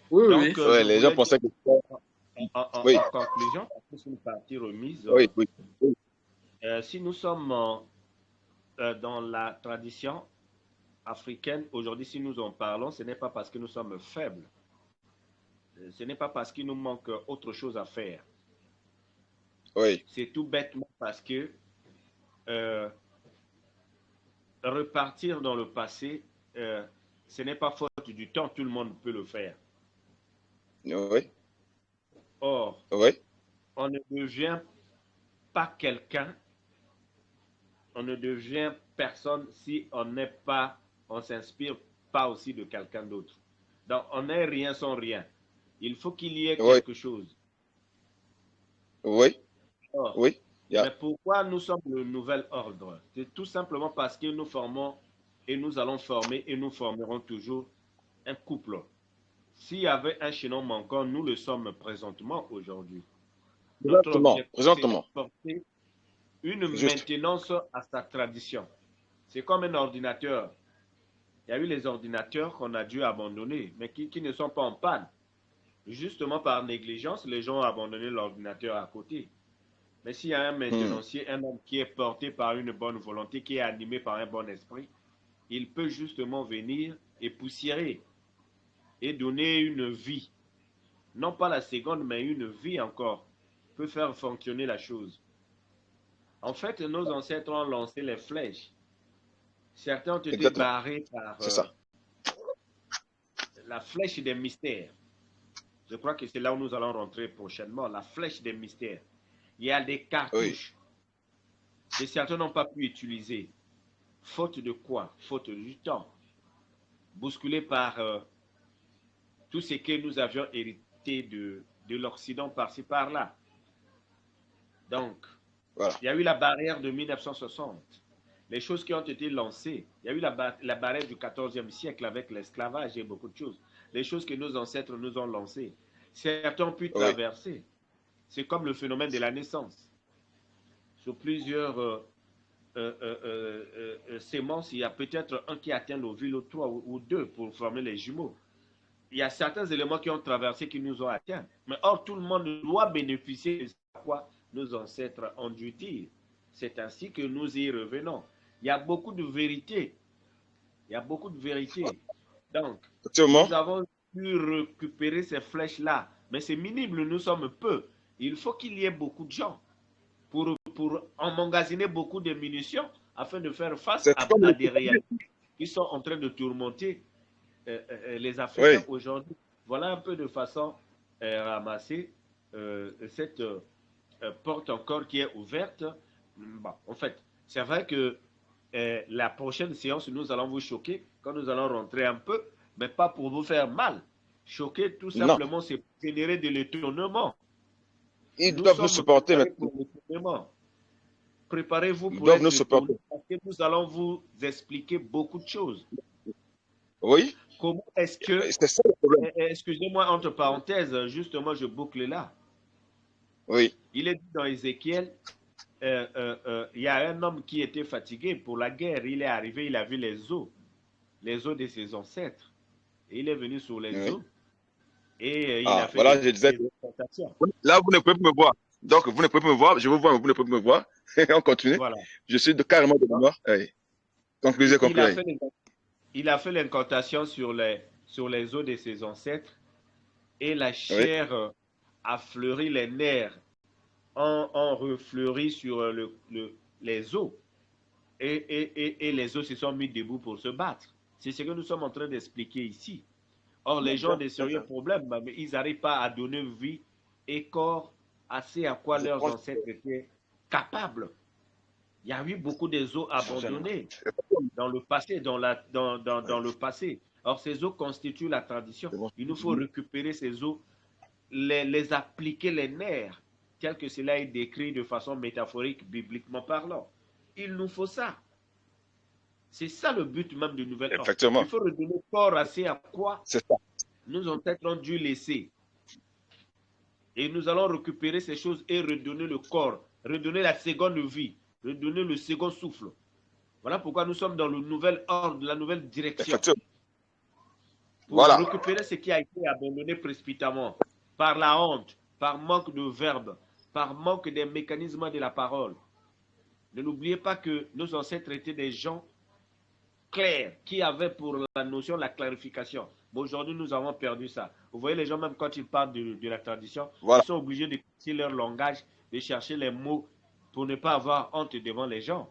Speaker 2: Oui, oui.
Speaker 1: Donc,
Speaker 3: Ouais, les gens pensaient que... Oui,
Speaker 1: en conclusion, c'est une partie remise.
Speaker 3: oui, oui. Oui.
Speaker 1: Si nous sommes dans la tradition africaine, aujourd'hui, si nous en parlons, ce n'est pas parce que nous sommes faibles. Ce n'est pas parce qu'il nous manque autre chose à faire.
Speaker 3: Oui.
Speaker 1: C'est tout bêtement parce que repartir dans le passé, ce n'est pas faute du temps, tout le monde peut le faire.
Speaker 3: Oui.
Speaker 1: Or,
Speaker 3: Oui.
Speaker 1: on ne devient pas quelqu'un, on ne devient personne si on n'est pas, on s'inspire pas aussi de quelqu'un d'autre. Donc, on n'est rien sans rien. Il faut qu'il y ait
Speaker 3: Oui.
Speaker 1: quelque chose.
Speaker 3: Oui.
Speaker 1: Or,
Speaker 3: Oui. Yeah.
Speaker 1: mais pourquoi nous sommes le nouvel ordre? C'est tout simplement parce que nous formons et nous allons former et nous formerons toujours un couple. S'il y avait un chaînon manquant, nous le sommes présentement aujourd'hui. Notre
Speaker 3: Présentement.
Speaker 1: objectif, c'est
Speaker 3: Présentement.
Speaker 1: d'apporter une
Speaker 3: Juste.
Speaker 1: maintenance à sa tradition. C'est comme un ordinateur. Il y a eu les ordinateurs qu'on a dû abandonner, mais qui ne sont pas en panne. Justement par négligence, les gens ont abandonné l'ordinateur à côté. Mais s'il y a un maintenancier, un homme qui est porté par une bonne volonté, qui est animé par un bon esprit, il peut justement venir et poussiérer et donner une vie. Non pas la seconde, mais une vie encore. Peut faire fonctionner la chose. En fait, nos ancêtres ont lancé les flèches. Certains ont été
Speaker 3: Exactement.
Speaker 1: barrés par
Speaker 3: C'est ça.
Speaker 1: la flèche des mystères. Je crois que c'est là où nous allons rentrer prochainement, la flèche des mystères. Il y a des cartouches que certains n'ont pas pu utiliser. Faute de quoi? Faute du temps. Bousculé par tout ce que nous avions hérité de l'Occident par-ci par-là. Donc,
Speaker 3: Voilà.
Speaker 1: il y a eu la barrière de 1960. Les choses qui ont été lancées, il y a eu la barrière du 14e siècle avec l'esclavage et beaucoup de choses. Les choses que nos ancêtres nous ont lancées. Certains ont pu traverser. C'est comme le phénomène de la naissance. Sur plusieurs sémences, il y a peut-être un qui atteint l'ovule, ou trois ou deux pour former les jumeaux. Il y a certains éléments qui ont traversé, qui nous ont atteints. Mais or, tout le monde doit bénéficier de ce quoi nos ancêtres ont dû dire. C'est ainsi que nous y revenons. Il y a beaucoup de vérité. Il y a beaucoup de vérité. Donc, nous avons pu récupérer ces flèches-là. Mais c'est minime, nous sommes peu. Il faut qu'il y ait beaucoup de gens pour emmagasiner beaucoup de munitions afin de faire face à des réalités qui sont en train de tourmenter les Africains aujourd'hui. Voilà un peu de façon ramasser cette porte encore qui est ouverte. Bon, en fait, c'est vrai que la prochaine séance, nous allons vous choquer quand nous allons rentrer un peu, mais pas pour vous faire mal. Choquer, tout simplement, c'est générer de l'étonnement.
Speaker 3: Ils doivent nous supporter
Speaker 1: maintenant. Préparez-vous pour être étonné parce que nous allons vous expliquer beaucoup de choses.
Speaker 3: Oui.
Speaker 1: Comment est-ce que...
Speaker 3: C'est ça le problème.
Speaker 1: Excusez-moi, entre parenthèses, justement, je boucle là.
Speaker 3: Oui.
Speaker 1: Il est dit dans Ézéchiel, il y a un homme qui était fatigué pour la guerre. Il est arrivé, il a vu les os de ses ancêtres. Et il est venu sur les os. Et il a fait
Speaker 3: je disais, là, vous ne pouvez pas me voir. Donc, vous ne pouvez pas me voir. Je vous vois, mais vous ne pouvez pas me voir. On continue. Voilà. Je suis carrément de mémoire. Conclusez.
Speaker 1: Il a fait l'incantation sur les os de ses ancêtres. et la
Speaker 3: Oui,
Speaker 1: chair a fleuri, les nerfs ont refleuri sur les os. Et les os se sont mis debout pour se battre. C'est ce que nous sommes en train d'expliquer ici. Or, les gens ont des
Speaker 3: bien
Speaker 1: sérieux
Speaker 3: sûr.
Speaker 1: problèmes, mais ils n'arrivent pas à donner vie et corps à ce à quoi
Speaker 3: Je
Speaker 1: leurs
Speaker 3: pense
Speaker 1: ancêtres étaient capables. Il y a eu beaucoup des eaux
Speaker 3: certainement.
Speaker 1: abandonnées dans le passé, dans
Speaker 3: Oui,
Speaker 1: le passé. Or, ces eaux constituent la tradition.
Speaker 3: c'est bon.
Speaker 1: Il nous faut récupérer ces eaux, les appliquer les nerfs, tel que cela est décrit de façon métaphorique, bibliquement parlant. Il nous faut ça. C'est ça le but même du nouvel ordre. Il
Speaker 3: Effectivement,
Speaker 1: faut redonner corps à ce à quoi
Speaker 3: c'est ça.
Speaker 1: nous ancêtres ont dû laisser. Et nous allons récupérer ces choses et redonner le corps, redonner la seconde vie, redonner le second souffle. Voilà pourquoi nous sommes dans le nouvel ordre, la nouvelle direction.
Speaker 3: Effectivement.
Speaker 1: Pour
Speaker 3: Voilà.
Speaker 1: récupérer ce qui a été abandonné précipitamment, par la honte, par manque de verbe, par manque des mécanismes de la parole. Ne n'oubliez pas que nos ancêtres étaient des gens clairs, qui avaient pour la notion la clarification. Mais aujourd'hui, nous avons perdu ça. Vous voyez, les gens, même quand ils parlent de la tradition, ils
Speaker 3: Voilà.
Speaker 1: sont obligés de casser leur langage, de chercher les mots pour ne pas avoir honte devant les gens.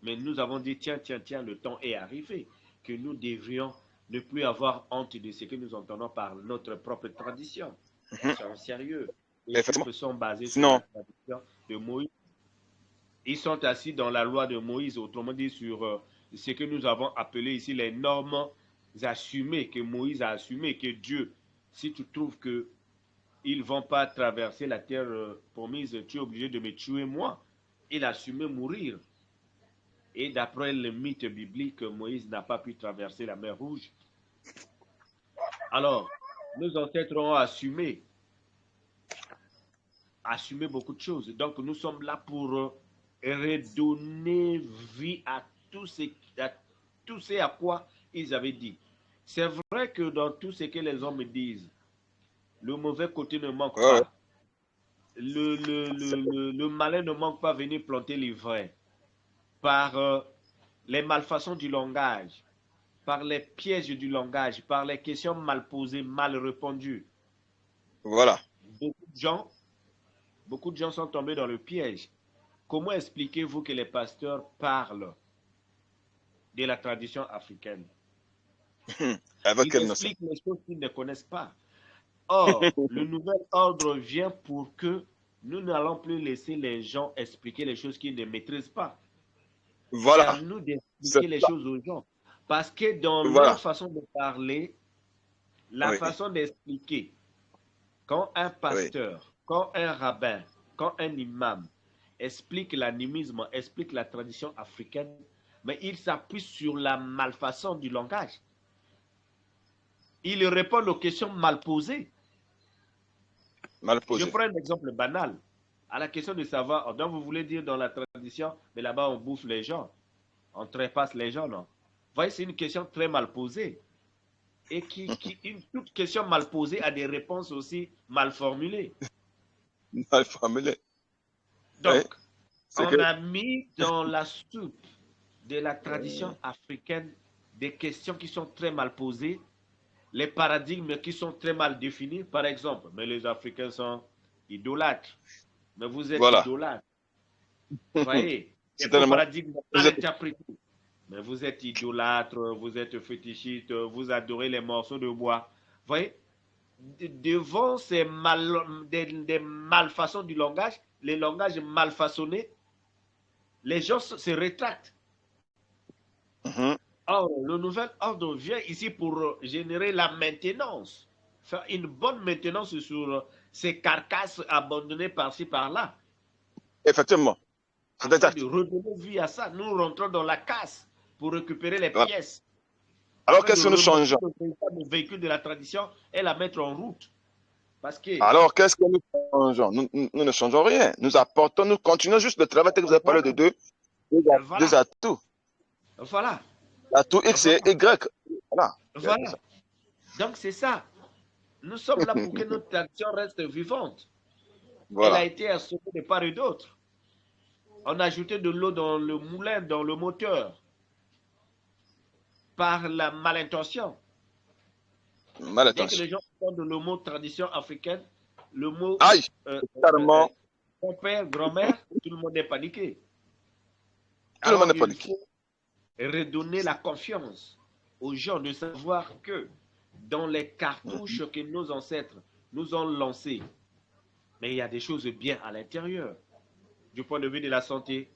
Speaker 1: Mais nous avons dit, tiens, tiens, tiens, le temps est arrivé, que nous devrions ne plus avoir honte de ce que nous entendons par notre propre tradition.
Speaker 3: Mhm.
Speaker 1: Soyons sérieux. Les
Speaker 3: Effectivement.
Speaker 1: Juifs sont basés sur
Speaker 3: Sinon,
Speaker 1: la tradition de Moïse. Ils sont assis dans la loi de Moïse, autrement dit sur ce que nous avons appelé ici les normes assumées, que Moïse a assumées, que Dieu, si tu trouves qu'ils ne vont pas traverser la terre promise, tu es obligé de me tuer moi. Il a assumé mourir. Et d'après le mythe biblique, Moïse n'a pas pu traverser la mer Rouge. Alors, nos ancêtres ont assumé beaucoup de choses. Donc, nous sommes là pour redonner vie à tout ce à quoi ils avaient dit. C'est vrai que dans tout ce que les hommes disent, le mauvais côté ne manque
Speaker 3: ouais, ouais.
Speaker 1: pas. Le malin ne manque pas venir planter les vrais par les malfaçons du langage, par les pièges du langage, par les questions mal posées, mal répondues.
Speaker 3: Voilà.
Speaker 1: Beaucoup de gens sont tombés dans le piège. Comment expliquez-vous que les pasteurs parlent de la tradition africaine?
Speaker 3: Avec
Speaker 1: Ils
Speaker 3: quelle notion?
Speaker 1: expliquent les choses qu'ils ne connaissent pas. Or, le nouvel ordre vient pour que nous n'allons plus laisser les gens expliquer les choses qu'ils ne maîtrisent pas. C'est à
Speaker 3: Voilà.
Speaker 1: nous
Speaker 3: C'est
Speaker 1: d'expliquer les
Speaker 3: ça.
Speaker 1: choses aux gens. Parce que dans
Speaker 3: Voilà.
Speaker 1: leur façon de parler, la
Speaker 3: Oui,
Speaker 1: façon d'expliquer, quand un
Speaker 3: oui.
Speaker 1: pasteur, quand un rabbin, quand un imam explique l'animisme, explique la tradition africaine, mais il s'appuie sur la malfaçon du langage. Il répond aux questions mal posées.
Speaker 3: Mal
Speaker 1: Je
Speaker 3: posé.
Speaker 1: prends un exemple banal. À la question de savoir, donc vous voulez dire dans la tradition, mais là-bas on bouffe les gens, on trépasse les gens, non? Vous voyez, c'est une question très mal posée. Et toute question mal posée a des réponses aussi mal formulées.
Speaker 3: Mal formulé. Oui.
Speaker 1: Donc,
Speaker 3: C'est que.
Speaker 1: on a mis dans la soupe de la tradition africaine des questions qui sont très mal posées, les paradigmes qui sont très mal définis. Par exemple, mais les Africains sont idolâtres. Mais vous êtes
Speaker 3: Voilà.
Speaker 1: idolâtre. Vous voyez, c'est vos
Speaker 3: Certainement.
Speaker 1: paradigmes
Speaker 3: Vous
Speaker 1: mal
Speaker 3: êtes.
Speaker 1: interprétés. Mais vous êtes idolâtre, vous êtes fétichiste, vous adorez les morceaux de bois. Vous voyez, devant des malfaçons du langage, les langages mal façonnés, les gens se rétractent.
Speaker 3: Mhm.
Speaker 1: Or, le nouvel ordre vient ici pour générer la maintenance, faire une bonne maintenance sur ces carcasses abandonnées par-ci par-là,
Speaker 3: Effectivement. C'est
Speaker 1: afin de
Speaker 3: exact.
Speaker 1: redonner vie à ça. Nous rentrons dans la casse pour récupérer les
Speaker 3: Voilà.
Speaker 1: pièces,
Speaker 3: Alors,
Speaker 1: afin de
Speaker 3: qu'est-ce que nous
Speaker 1: remonter
Speaker 3: changeons?
Speaker 1: le véritable véhicule de la tradition et la mettre en route. Parce que,
Speaker 3: Alors, qu'est-ce que nous changeons? Nous ne changeons rien. Nous apportons, nous continuons juste le travail que vous avez parlé de deux
Speaker 1: voilà,
Speaker 3: atouts.
Speaker 1: voilà,
Speaker 3: L'atout X et
Speaker 1: voilà,
Speaker 3: Y. Voilà. C'est
Speaker 1: voilà.
Speaker 3: ça.
Speaker 1: Donc c'est ça. Nous sommes là pour que notre tradition reste vivante. Elle a
Speaker 3: Voilà.
Speaker 1: été assommée de part et d'autre. On a ajouté de l'eau dans le moulin, dans le moteur, par la malintention.
Speaker 3: mal
Speaker 1: Dès que
Speaker 3: attention.
Speaker 1: les gens entendent le mot tradition africaine, le mot
Speaker 3: Aïe,
Speaker 1: euh, euh, euh,
Speaker 3: carrément,
Speaker 1: grand-père, grand-mère, tout le monde est paniqué.
Speaker 3: tout le monde
Speaker 1: Alors
Speaker 3: est
Speaker 1: il
Speaker 3: paniqué.
Speaker 1: faut redonner la confiance aux gens de savoir que dans les cartouches que nos ancêtres nous ont lancées, mais il y a des choses bien à l'intérieur, du point de vue de la santé,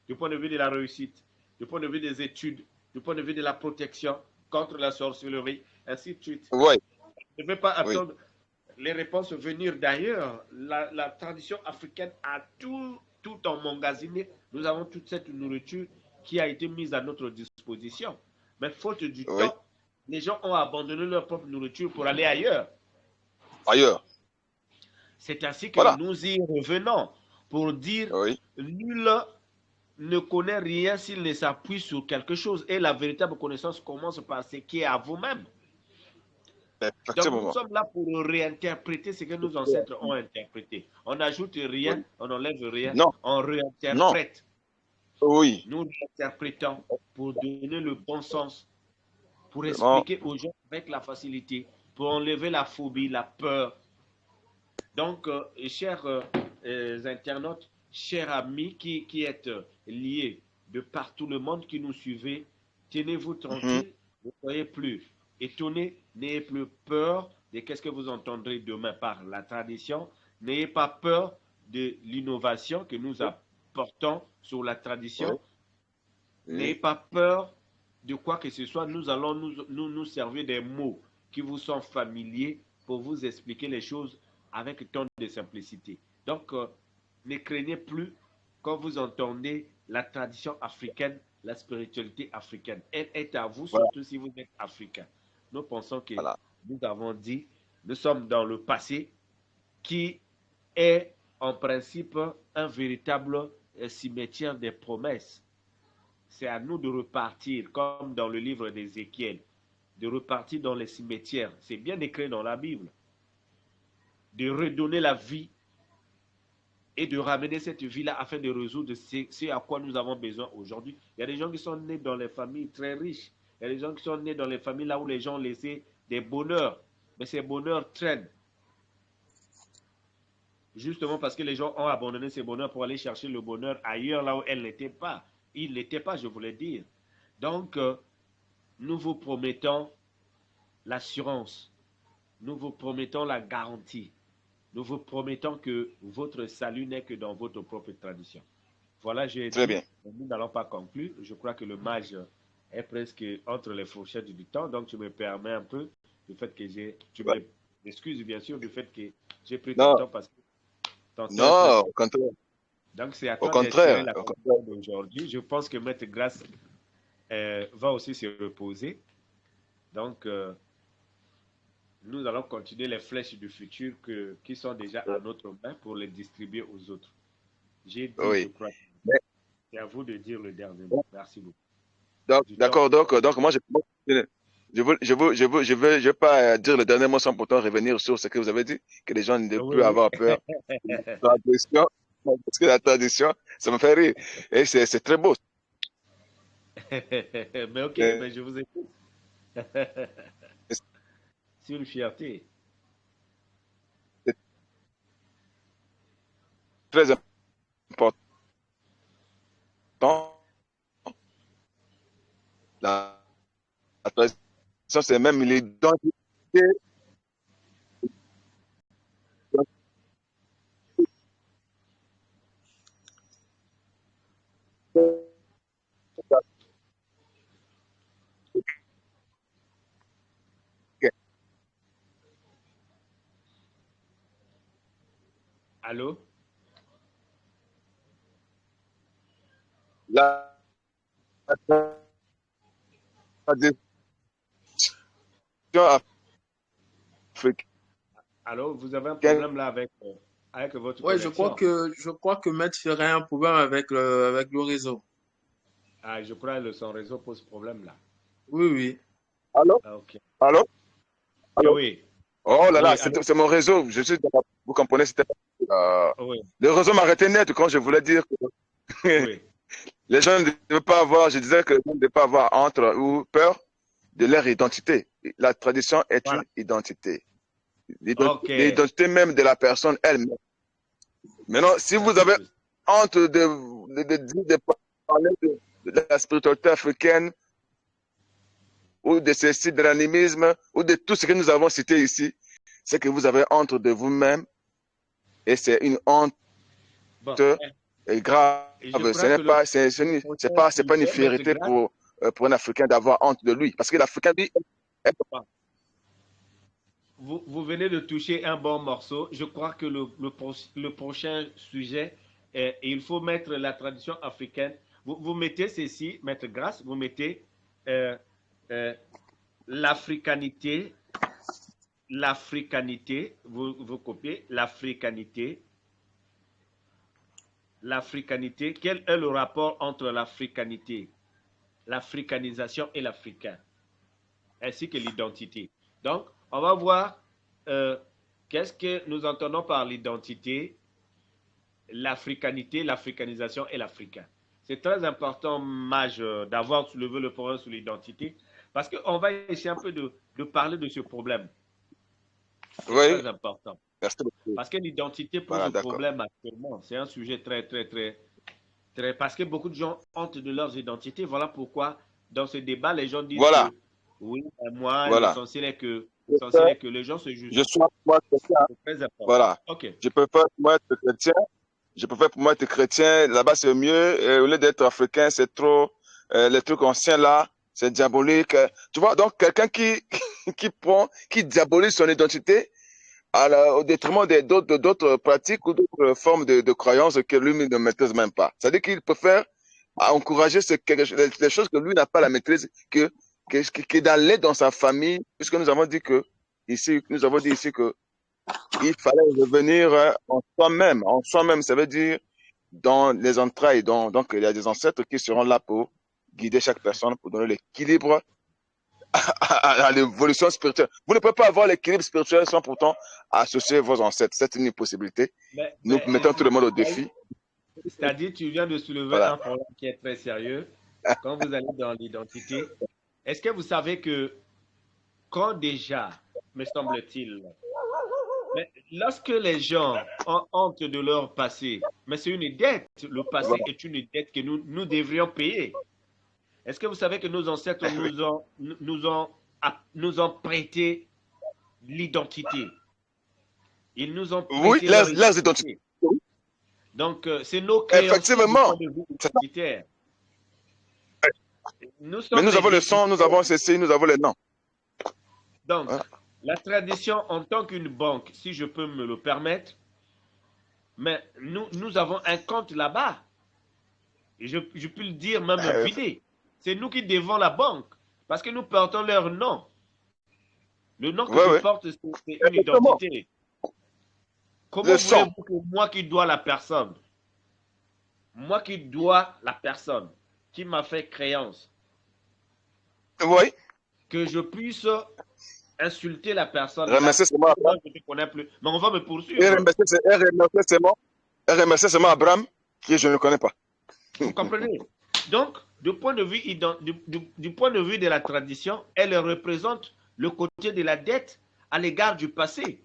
Speaker 1: du point de vue de la réussite, du point de vue des études, du point de vue de la protection contre la sorcellerie, ainsi de suite.
Speaker 3: Oui,
Speaker 1: Je ne vais pas
Speaker 3: oui,
Speaker 1: attendre les réponses venir d'ailleurs. La tradition africaine a tout emmagasiné. Nous avons toute cette nourriture qui a été mise à notre disposition. Mais faute du
Speaker 3: oui.
Speaker 1: temps, les gens ont abandonné leur propre nourriture pour aller ailleurs.
Speaker 3: Ailleurs.
Speaker 1: C'est ainsi que
Speaker 3: Voilà.
Speaker 1: nous y revenons pour dire
Speaker 3: Oui,
Speaker 1: nul ne connaît rien s'il ne s'appuie sur quelque chose. Et la véritable connaissance commence par ce qui est à vous-même. Donc nous
Speaker 3: effectivement.
Speaker 1: sommes là pour réinterpréter ce que nos ancêtres ont interprété. On n'ajoute rien,
Speaker 3: Oui.
Speaker 1: on n'enlève rien,
Speaker 3: Non,
Speaker 1: on
Speaker 3: non,
Speaker 1: réinterprète.
Speaker 3: oui.
Speaker 1: Nous réinterprétons pour donner le bon sens, pour
Speaker 3: Vraiment,
Speaker 1: expliquer aux gens avec la facilité, pour enlever la phobie, la peur. Donc, chers internautes, chers amis qui êtes liés de partout le monde, qui nous suivez, tenez-vous
Speaker 3: mhm,
Speaker 1: tranquille, ne soyez plus étonnés, n'ayez plus peur de qu'est-ce que vous entendrez demain par la tradition, n'ayez pas peur de l'innovation que nous apportons sur la
Speaker 3: oui,
Speaker 1: tradition, n'ayez
Speaker 3: oui,
Speaker 1: pas peur de quoi que ce soit, nous allons nous servir des mots qui vous sont familiers pour vous expliquer les choses avec tant de simplicité. Donc, ne craignez plus quand vous entendez la tradition africaine, la spiritualité africaine. Elle est à vous,
Speaker 3: voilà,
Speaker 1: surtout si vous êtes africain. Nous pensons que
Speaker 3: voilà.
Speaker 1: nous avons dit, nous sommes dans le passé qui est en principe un véritable cimetière des promesses. C'est à nous de repartir, comme dans le livre d'Ézéchiel, de repartir dans les cimetières. C'est bien écrit dans la Bible. De redonner la vie et de ramener cette vie-là afin de résoudre ce à quoi nous avons besoin aujourd'hui. Il y a des gens qui sont nés dans les familles très riches. Il y a des gens qui sont nés dans les familles là où les gens ont laissé des bonheurs. Mais ces bonheurs traînent. Justement parce que les gens ont abandonné ces bonheurs pour aller chercher le bonheur ailleurs là où elle n'était pas. Il n'était pas, je voulais dire. Donc, nous vous promettons l'assurance. Nous vous promettons la garantie. Nous vous promettons que votre salut n'est que dans votre propre tradition. Voilà, j'ai
Speaker 3: Très
Speaker 1: dit,
Speaker 3: bien.
Speaker 1: nous n'allons pas conclure. Je crois que le match est presque entre les fourchettes du temps. Donc, je me permets un peu du fait que tu
Speaker 3: Ouais.
Speaker 1: m'excuses bien sûr du fait que j'ai pris ton
Speaker 3: Non,
Speaker 1: temps parce que ton temps est
Speaker 3: non,
Speaker 1: presque.
Speaker 3: au contraire.
Speaker 1: Donc, c'est à
Speaker 3: Au
Speaker 1: toi d'inspirer
Speaker 3: contraire.
Speaker 1: la
Speaker 3: Au contraire.
Speaker 1: conclusion d'aujourd'hui. Je pense que Maître Grasse va aussi se reposer. Donc, nous allons continuer les flèches du futur qui sont déjà à notre main pour les distribuer aux autres. J'ai dit, je
Speaker 3: Oui.
Speaker 1: crois.
Speaker 3: Mais,
Speaker 1: C'est à vous de dire le dernier mot. Merci beaucoup.
Speaker 3: donc,
Speaker 1: Du temps.
Speaker 3: d'accord, donc moi, je vais pas dire le dernier mot sans pourtant revenir sur ce que vous avez dit, que les gens ne doivent
Speaker 1: Oui,
Speaker 3: plus
Speaker 1: oui.
Speaker 3: avoir peur. La tradition, parce que la tradition, ça me fait rire. Et c'est très beau.
Speaker 1: Mais ok, mais je vous écoute. C'est une fierté.
Speaker 3: C'est très important. La, la tradition, c'est même l'identité.
Speaker 1: Allô?
Speaker 3: La tradition africaine.
Speaker 1: Allô? Vous avez un problème là avec votre
Speaker 2: Ouais,
Speaker 1: connexion.
Speaker 2: je crois que Maître Ferré a un problème avec le réseau.
Speaker 1: Ah, je crois que son réseau pose problème là.
Speaker 2: Oui, oui.
Speaker 3: Allô?
Speaker 1: Ah, ok.
Speaker 3: Allô?
Speaker 1: Oui,
Speaker 3: Allô?
Speaker 1: oui.
Speaker 3: Oh là là,
Speaker 1: Oui, allô?
Speaker 3: c'est mon réseau. Vous comprenez, euh,
Speaker 1: Oui,
Speaker 3: le réseau m'arrêtait net quand je voulais dire que
Speaker 1: oui.
Speaker 3: les gens ne devaient pas avoir, je disais que les gens ne devaient pas avoir honte ou peur de leur identité. La tradition est
Speaker 1: Voilà.
Speaker 3: une identité.
Speaker 1: Ok.
Speaker 3: L'identité même de la personne elle-même. Maintenant, si
Speaker 1: C'est un
Speaker 3: vous
Speaker 1: peu
Speaker 3: avez
Speaker 1: plus.
Speaker 3: honte de parler de la spiritualité africaine ou de ceci, de l'animisme ou de tout ce que nous avons cité ici, c'est que vous avez honte de vous-même et c'est une honte
Speaker 1: Bon,
Speaker 3: grave.
Speaker 1: et je
Speaker 3: Ce
Speaker 1: crois
Speaker 3: n'est
Speaker 1: que
Speaker 3: pas,
Speaker 1: le prochain
Speaker 3: c'est pas une
Speaker 1: sujet, Maître
Speaker 3: fierté
Speaker 1: Grâce,
Speaker 3: pour un Africain d'avoir honte de lui. Parce que l'Africain, lui,
Speaker 1: vous venez de toucher un bon morceau. Je crois que le prochain sujet, il faut mettre la tradition africaine. Vous mettez ceci, Maître Grâce, vous mettez euh, euh, l'africanité, vous copiez l'africanité. Quel est le rapport entre l'africanité, l'africanisation et l'africain, ainsi que l'identité? Donc, on va voir euh, qu'est-ce que nous entendons par l'identité, l'africanité, l'africanisation et l'africain. C'est très important, Mage, d'avoir soulevé le problème sur l'identité, parce qu'on va essayer un peu de parler de ce problème. C'est
Speaker 3: oui,
Speaker 1: très important.
Speaker 3: merci beaucoup.
Speaker 1: Parce que l'identité pose
Speaker 3: Voilà,
Speaker 1: un
Speaker 3: d'accord.
Speaker 1: problème actuellement. C'est un sujet très. Parce que beaucoup de gens hontent de leurs identités. Voilà pourquoi, dans ce débat, les gens disent
Speaker 3: Voilà,
Speaker 1: que oui, moi,
Speaker 3: voilà.
Speaker 1: l'essentiel est que les gens se
Speaker 3: Je
Speaker 1: jugent.
Speaker 3: suis moi chrétien.
Speaker 1: C'est très important.
Speaker 3: Voilà.
Speaker 1: OK.
Speaker 3: Je préfère pour moi être chrétien. Je préfère pour moi être chrétien. Là-bas, c'est mieux. Au lieu d'être africain, c'est trop. Les trucs anciens là, c'est diabolique. Tu vois, donc quelqu'un qui diabolise son identité au détriment d'autres pratiques ou d'autres formes de croyances que lui ne maîtrise même pas. C'est-à-dire qu'il préfère encourager les choses que lui n'a pas la maîtrise, que d'aller dans sa famille, puisque nous avons dit ici que il fallait revenir en soi-même, ça veut dire dans les entrailles. Donc, il y a des ancêtres qui seront là pour guider chaque personne, pour donner l'équilibre à l'évolution spirituelle. Vous ne pouvez pas avoir l'équilibre spirituel sans pourtant associer vos ancêtres. C'est une impossibilité. Nous mettons tout le monde au défi.
Speaker 1: C'est-à-dire, tu viens de soulever
Speaker 3: Voilà.
Speaker 1: un problème qui est très sérieux. Quand vous allez dans l'identité, est-ce que vous savez que quand déjà, me semble-t-il, mais lorsque les gens ont honte de leur passé, mais c'est une dette, le passé est une dette que nous devrions payer. Est-ce que vous savez que nos ancêtres nous ont prêté l'identité? Ils nous ont
Speaker 3: Oui,
Speaker 1: prêté leur
Speaker 3: leurs identités.
Speaker 1: identité. Donc, c'est nos créanciers du point
Speaker 3: Effectivement.
Speaker 1: de vue identitaire. Nous
Speaker 3: Mais
Speaker 1: sommes
Speaker 3: nous
Speaker 1: les
Speaker 3: avons le son, nous
Speaker 1: détenteurs.
Speaker 3: avons ceci, nous avons les noms.
Speaker 1: Donc,
Speaker 3: Voilà.
Speaker 1: la tradition en tant qu'une banque, si je peux me le permettre, mais nous avons un compte là-bas. Et je peux le dire même vidé. C'est nous qui devons la banque. Parce que nous portons leur nom. Le nom que
Speaker 3: Oui,
Speaker 1: je
Speaker 3: oui.
Speaker 1: porte, c'est une
Speaker 3: Exactement.
Speaker 1: identité. Comment
Speaker 3: Le son.
Speaker 1: voulez-vous que moi qui dois la personne, moi qui dois la personne, qui m'a fait créance,
Speaker 3: Oui.
Speaker 1: que je puisse insulter la personne là,
Speaker 3: Remercier seulement
Speaker 1: moi
Speaker 3: Abraham.
Speaker 1: je ne te connais plus, mais on va me
Speaker 3: Et
Speaker 1: poursuivre.
Speaker 3: remercier seulement Abraham, qui je ne connais pas.
Speaker 1: Vous comprenez? Donc, du point de vue, du point de vue de la tradition, elle représente le côté de la dette à l'égard du passé.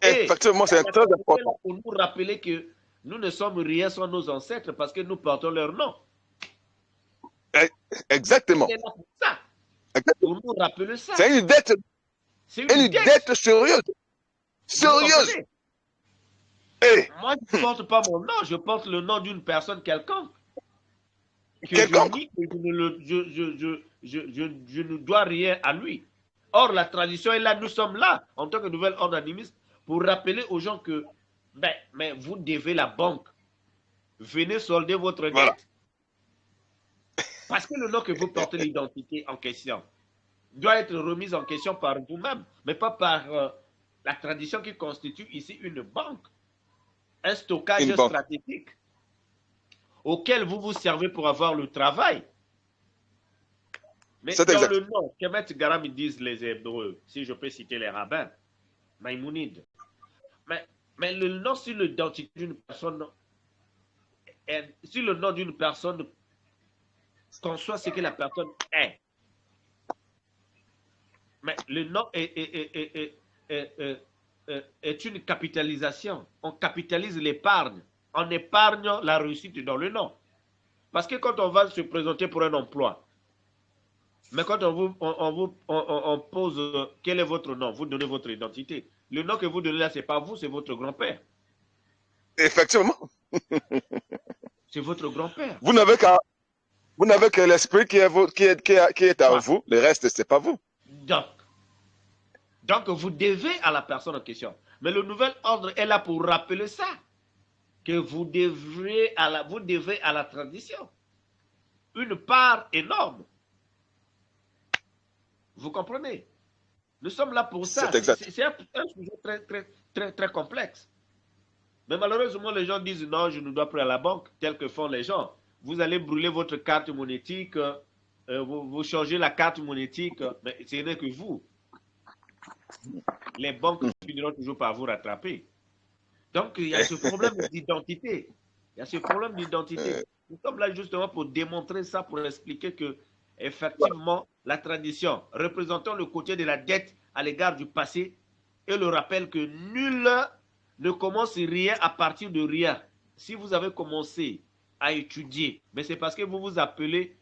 Speaker 1: Et
Speaker 3: Effectivement, c'est très important.
Speaker 1: pour nous rappeler que nous ne sommes rien sans nos ancêtres parce que nous portons leur nom.
Speaker 3: Exactement.
Speaker 1: Elle est là pour ça,
Speaker 3: Exactement.
Speaker 1: pour nous rappeler ça.
Speaker 3: C'est une dette,
Speaker 1: C'est une dette.
Speaker 3: dette sérieuse.
Speaker 1: Vous
Speaker 3: Sérieuse.
Speaker 1: comprenez?
Speaker 3: Hey,
Speaker 1: Moi, je ne porte pas mon nom, je porte le nom d'une personne quelconque. Que
Speaker 3: quelconque.
Speaker 1: je nie, que je ne dois rien à lui. Or, la tradition est là, nous sommes là, en tant que nouvel ordre animiste, pour rappeler aux gens que, ben, mais vous devez la banque. Venez solder votre dette.
Speaker 3: Voilà.
Speaker 1: Parce que le nom que vous portez, l'identité en question, doit être remise en question par vous-même, mais pas par la tradition qui constitue ici une banque, un stockage
Speaker 3: Une banque.
Speaker 1: stratégique auquel vous vous servez pour avoir le travail. Mais
Speaker 3: C'est
Speaker 1: dans
Speaker 3: exact.
Speaker 1: le nom, Kemet Garam, ils disent les Hébreux, si je peux citer les rabbins, Maïmounide. Mais le nom sur l'identité d'une personne, si le nom d'une personne conçoit ce que la personne est, le nom est une capitalisation. On capitalise l'épargne. On épargne la réussite dans le nom. Parce que quand on va se présenter pour un emploi, mais quand on pose quel est votre nom, vous donnez votre identité. Le nom que vous donnez là, ce n'est pas vous, c'est votre grand-père.
Speaker 3: Effectivement.
Speaker 1: C'est votre grand-père.
Speaker 3: Vous n'avez que l'esprit qui est à vous. Le reste, ce n'est pas vous.
Speaker 1: Donc, vous devez à la personne en question. Mais le nouvel ordre est là pour rappeler ça. Que vous devez à la tradition une part énorme. Vous comprenez? Nous sommes là pour ça. C'est un sujet très complexe. Mais malheureusement, les gens disent non, je ne dois plus à la banque, tel que font les gens. Vous allez brûler votre carte monétique, vous changez la carte monétique, mais ce n'est que vous. Les banques finiront toujours par vous rattraper. Donc, il y a ce problème d'identité. Il y a ce problème d'identité. Nous sommes là justement pour démontrer ça, pour expliquer que, effectivement, la tradition représentant le côté de la dette à l'égard du passé et le rappel que nul ne commence rien à partir de rien. Si vous avez commencé à étudier, mais c'est parce que vous vous appelez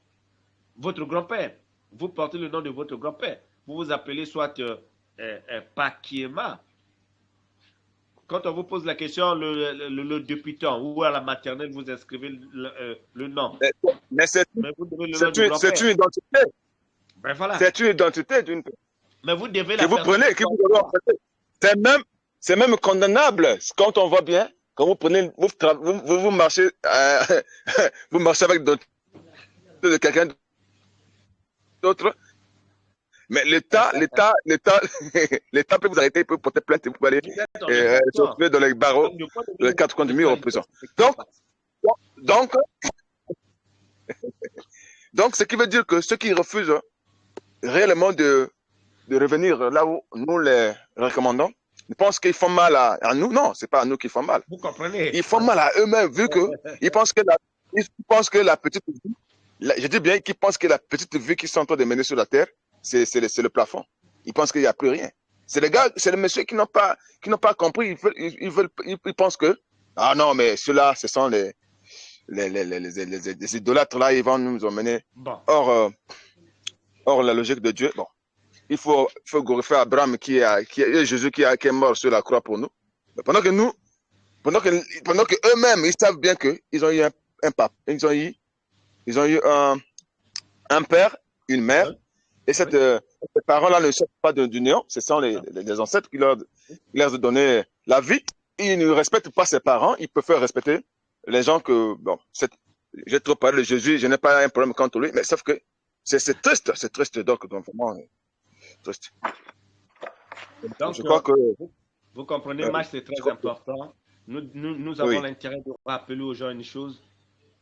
Speaker 1: votre grand-père. Vous portez le nom de votre grand-père. Vous vous appelez soit Pakiema. Quand on vous pose la question, le débutant ou à la maternelle, vous inscrivez le nom.
Speaker 3: Mais c'est une identité.
Speaker 1: Ben voilà.
Speaker 3: C'est une identité d'une.
Speaker 1: Mais vous devez
Speaker 3: la que vous prenez, que vous devez en fait. C'est même condamnable quand on voit bien. Quand vous prenez, vous marchez, vous marchez avec de quelqu'un d'autre. Mais l'État peut vous arrêter, peut porter plainte, vous pouvez aller se retrouver dans les barreaux, dans les 4 coins du mur en prison. Donc, ce qui veut dire que ceux qui refusent réellement de revenir là où nous les recommandons, ils pensent qu'ils font mal à nous. Non, c'est pas à nous qu'ils font mal.
Speaker 1: Vous comprenez?
Speaker 3: Ils font mal à eux-mêmes, vu qu'ils pensent que la petite vie, je dis bien qu'ils pensent que la petite vie qu'ils sont en train de mener sur la terre, c'est le plafond. Ils pensent qu'il n'y a plus rien. C'est les gars, c'est les messieurs qui n'ont pas compris. Ils pensent que, ah non, mais ceux-là, ce sont les idolâtres là, ils vont nous emmener.
Speaker 1: Bon.
Speaker 3: Or, la logique de Dieu, bon, il faut glorifier Abraham qui est Jésus qui est mort sur la croix pour nous. Mais pendant que eux-mêmes, ils savent bien qu'ils ont eu un pape, ils ont eu un père, une mère, et ces parents-là ne sortent pas d'union, ce sont les ancêtres qui leur ont donné la vie. Ils ne respectent pas ses parents, ils préfèrent respecter les gens que, bon, j'ai trop parlé de Jésus, je n'ai pas un problème contre lui, mais sauf que c'est triste, donc vraiment triste.
Speaker 1: Donc,
Speaker 3: je crois que
Speaker 1: vous comprenez, Max, c'est très important. Nous avons l'intérêt de rappeler aux gens une chose,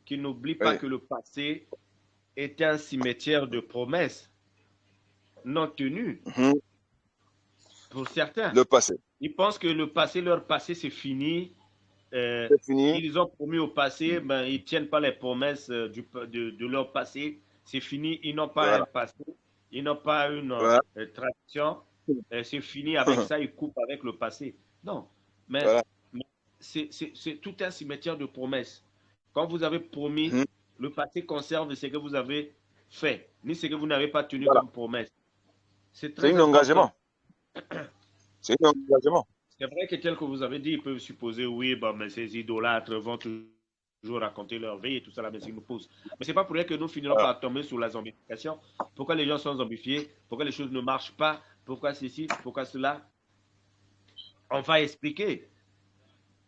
Speaker 1: qu'ils n'oublient pas que le passé est un cimetière de promesses non tenues. Pour certains.
Speaker 3: Le passé.
Speaker 1: Ils pensent que leur passé, c'est fini.
Speaker 3: C'est fini.
Speaker 1: Ils ont promis au passé, ben, ils ne tiennent pas les promesses de leur passé. C'est fini. Ils n'ont pas un passé. Ils n'ont pas une tradition. C'est fini avec ça. Ils coupent avec le passé. Non. Mais c'est tout un cimetière de promesses. Quand vous avez promis, le passé conserve ce que vous avez fait, ni ce que vous n'avez pas tenu comme promesse. C'est un engagement.
Speaker 3: C'est un engagement.
Speaker 1: C'est vrai que tel que vous avez dit, ils peuvent supposer, oui, bon, mais ces idolâtres vont toujours raconter leur vie et tout ça, là, mais ils nous poussent. Mais ce n'est pas pour rien que nous finirons par tomber sur la zombification. Pourquoi les gens sont zombifiés? Pourquoi les choses ne marchent pas? Pourquoi ceci? Pourquoi cela? On va expliquer.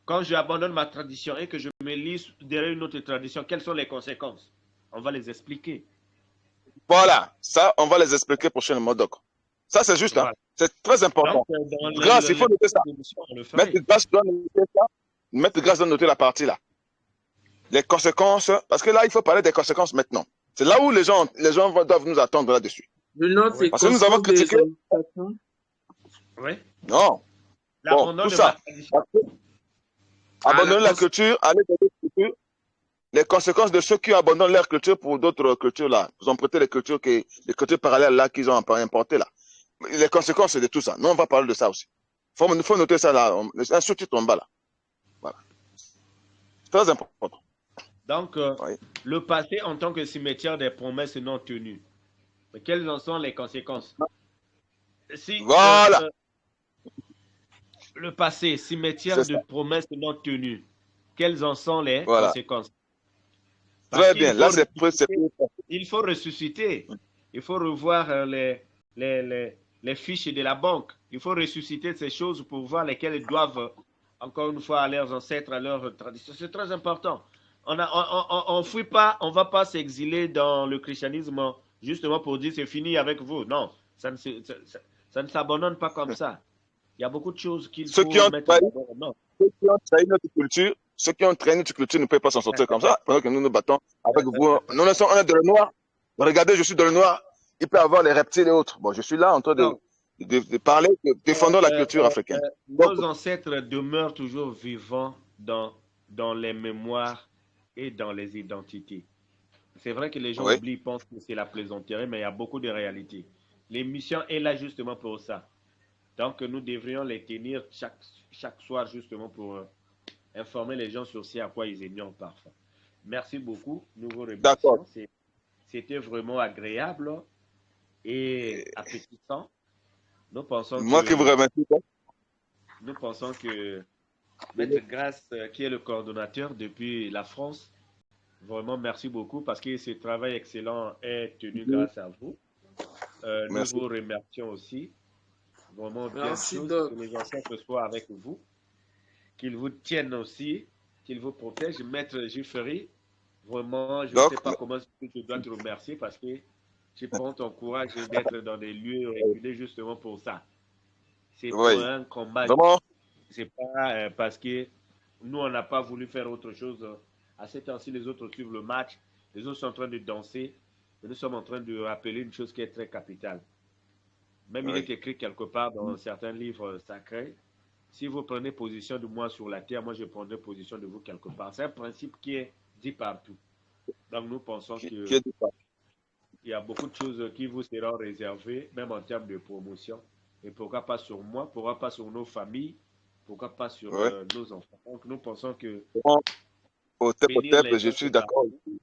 Speaker 1: Quand j'abandonne ma tradition et que je me lis derrière une autre tradition, quelles sont les conséquences? On va les expliquer.
Speaker 3: Voilà, ça, on va les expliquer prochainement. Donc, ça, c'est juste, voilà. C'est très important. Donc, Grâce, il faut noter ça. Maître Grâce doit noter la partie là. Les conséquences, parce que là, il faut parler des conséquences maintenant. C'est là où les gens doivent nous attendre là-dessus.
Speaker 2: Parce
Speaker 3: que nous avons critiqué.
Speaker 1: Oui.
Speaker 3: Non. Bon, tout ça. Abandonner la culture, aller dans d'autres cultures. Les conséquences de ceux qui abandonnent leur culture pour d'autres cultures là. Ils ont prêté les cultures parallèles là qu'ils ont importées là. les conséquences de tout ça. Nous, on va parler de ça aussi. Il faut noter ça là, un sous-titre en bas là. Voilà. C'est très important.
Speaker 1: Donc,
Speaker 3: Oui.
Speaker 1: le passé en tant que cimetière des promesses non tenues. Mais quelles en sont les conséquences? Si
Speaker 3: Voilà.
Speaker 1: le passé, cimetière
Speaker 3: C'est
Speaker 1: de
Speaker 3: ça.
Speaker 1: promesses non tenues, quelles en sont les
Speaker 3: Voilà.
Speaker 1: conséquences? Parce
Speaker 3: Très
Speaker 1: qu'il
Speaker 3: bien. Là, c'est
Speaker 1: il faut ressusciter. Il faut revoir les fiches de la banque. Il faut ressusciter ces choses pour voir lesquelles doivent, encore une fois, à leurs ancêtres, à leurs traditions. C'est très important. On fuit pas, on va pas s'exiler dans le christianisme justement pour dire c'est fini avec vous. Non, ça ne s'abandonne pas comme ça. Il y a beaucoup de choses qu'il
Speaker 3: ceux qui
Speaker 1: faut
Speaker 3: ont
Speaker 1: mettre
Speaker 3: trahi,
Speaker 1: d'abord. Non.
Speaker 3: ceux qui ont trahi notre culture, ceux qui ont trahi notre culture ne peuvent pas s'en sortir comme ça, pendant que nous nous battons avec vous. Nous, on est dans le noir. Regardez, je suis dans le noir. Il peut y avoir les reptiles et autres. Bon, je suis là en train de parler, défendant la culture africaine. Donc,
Speaker 1: Nos ancêtres demeurent toujours vivants dans les mémoires et dans les identités. C'est vrai que les gens
Speaker 3: oui,
Speaker 1: oublient, pensent que c'est la plaisanterie, mais il y a beaucoup de réalités. L'émission est là justement pour ça. Donc, nous devrions les tenir chaque soir justement pour informer les gens sur ce à quoi ils ignorent parfois. Merci beaucoup. Nous vous
Speaker 3: d'accord.
Speaker 1: remercions. C'était vraiment agréable et appétissant. Nous pensons
Speaker 3: Moi qui vous
Speaker 1: que,
Speaker 3: remercie.
Speaker 1: nous pensons que Maître Grace, qui est le coordonnateur depuis la France, vraiment merci beaucoup parce que ce travail excellent est tenu grâce à vous. Nous
Speaker 3: Merci.
Speaker 1: vous remercions aussi. Vraiment bien de
Speaker 2: Merci,
Speaker 1: choses.
Speaker 2: Doc.
Speaker 1: Que les ancêtres soient avec vous. Qu'ils vous tiennent aussi. Qu'ils vous protègent. Maître Gifferi, vraiment, je ne
Speaker 3: Donc,
Speaker 1: sais pas comment je dois te remercier parce que tu prends ton courage d'être dans des lieux reculés justement pour ça. C'est pour
Speaker 3: oui,
Speaker 1: un combat.
Speaker 3: vraiment,
Speaker 1: C'est pas parce que nous, on n'a pas voulu faire autre chose. À ce temps-ci, les autres suivent le match. Les autres sont en train de danser. Et nous sommes en train de rappeler une chose qui est très capitale. Même il est
Speaker 3: oui,
Speaker 1: écrit quelque part dans certains livres sacrés. Si vous prenez position de moi sur la terre, moi je prendrai position de vous quelque part. C'est un principe qui est dit partout. Donc nous pensons
Speaker 3: qui
Speaker 1: qu'il
Speaker 3: est de part.
Speaker 1: y a beaucoup de choses qui vous seront réservées, même en termes de promotion. Et pourquoi pas sur moi, pourquoi pas sur nos familles, pourquoi pas sur
Speaker 3: Oui.
Speaker 1: nos enfants. Donc nous pensons que
Speaker 3: Vraiment, au
Speaker 1: bénir
Speaker 3: tep,
Speaker 1: les
Speaker 3: je
Speaker 1: uns
Speaker 3: suis
Speaker 1: c'est
Speaker 3: d'accord.
Speaker 1: partout.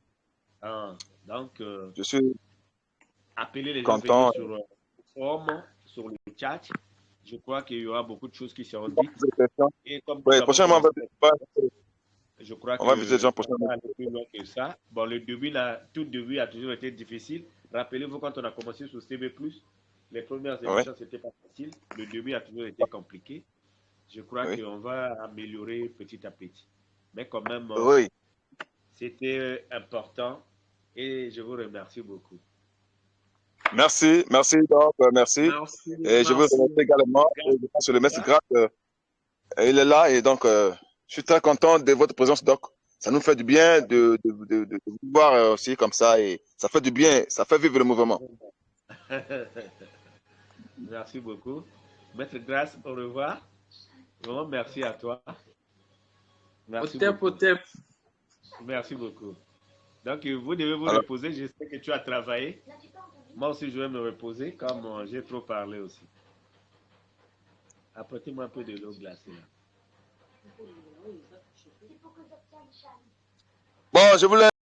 Speaker 1: Hein. Donc
Speaker 3: Je suis
Speaker 1: appeler les gens à venir
Speaker 3: content.
Speaker 1: sur le forum, sur le chat. Je crois qu'il y aura beaucoup de choses qui seront dites. Et comme nous
Speaker 3: Oui,
Speaker 1: avons
Speaker 3: prochainement,
Speaker 1: commencé, je crois
Speaker 3: on va visiter les gens
Speaker 1: qu'on
Speaker 3: prochainement.
Speaker 1: va aller plus loin que ça. Bon, le début, là, tout début a toujours été difficile. Rappelez-vous, quand on a commencé sur CB+, les premières
Speaker 3: Oui,
Speaker 1: émissions, c'était pas facile. Le début a toujours été compliqué. Je crois
Speaker 3: oui,
Speaker 1: qu'on va améliorer petit à petit. Mais quand même,
Speaker 3: oui.
Speaker 1: c'était important et je vous remercie beaucoup.
Speaker 3: Merci, merci, donc, merci.
Speaker 2: Merci,
Speaker 3: Et je veux
Speaker 2: merci.
Speaker 3: remercier également,
Speaker 1: Grâce
Speaker 3: je pense que le
Speaker 1: à
Speaker 3: maître
Speaker 1: ça,
Speaker 3: Gratte, il est là, et donc, je suis très content de votre présence, Doc. Ça nous fait du bien de vous voir aussi comme ça, et ça fait du bien, ça fait vivre le mouvement.
Speaker 1: merci beaucoup. Maître Grâce, au revoir. Vraiment, merci à toi. Merci
Speaker 2: Otep,
Speaker 1: beaucoup.
Speaker 2: Otep.
Speaker 1: Merci beaucoup. Donc, vous devez vous
Speaker 3: Alors,
Speaker 1: reposer. Je sais que tu as travaillé. Moi aussi, je vais me reposer comme j'ai trop parlé aussi. Apportez-moi un peu de l'eau glacée. Là.
Speaker 3: bon, je voulais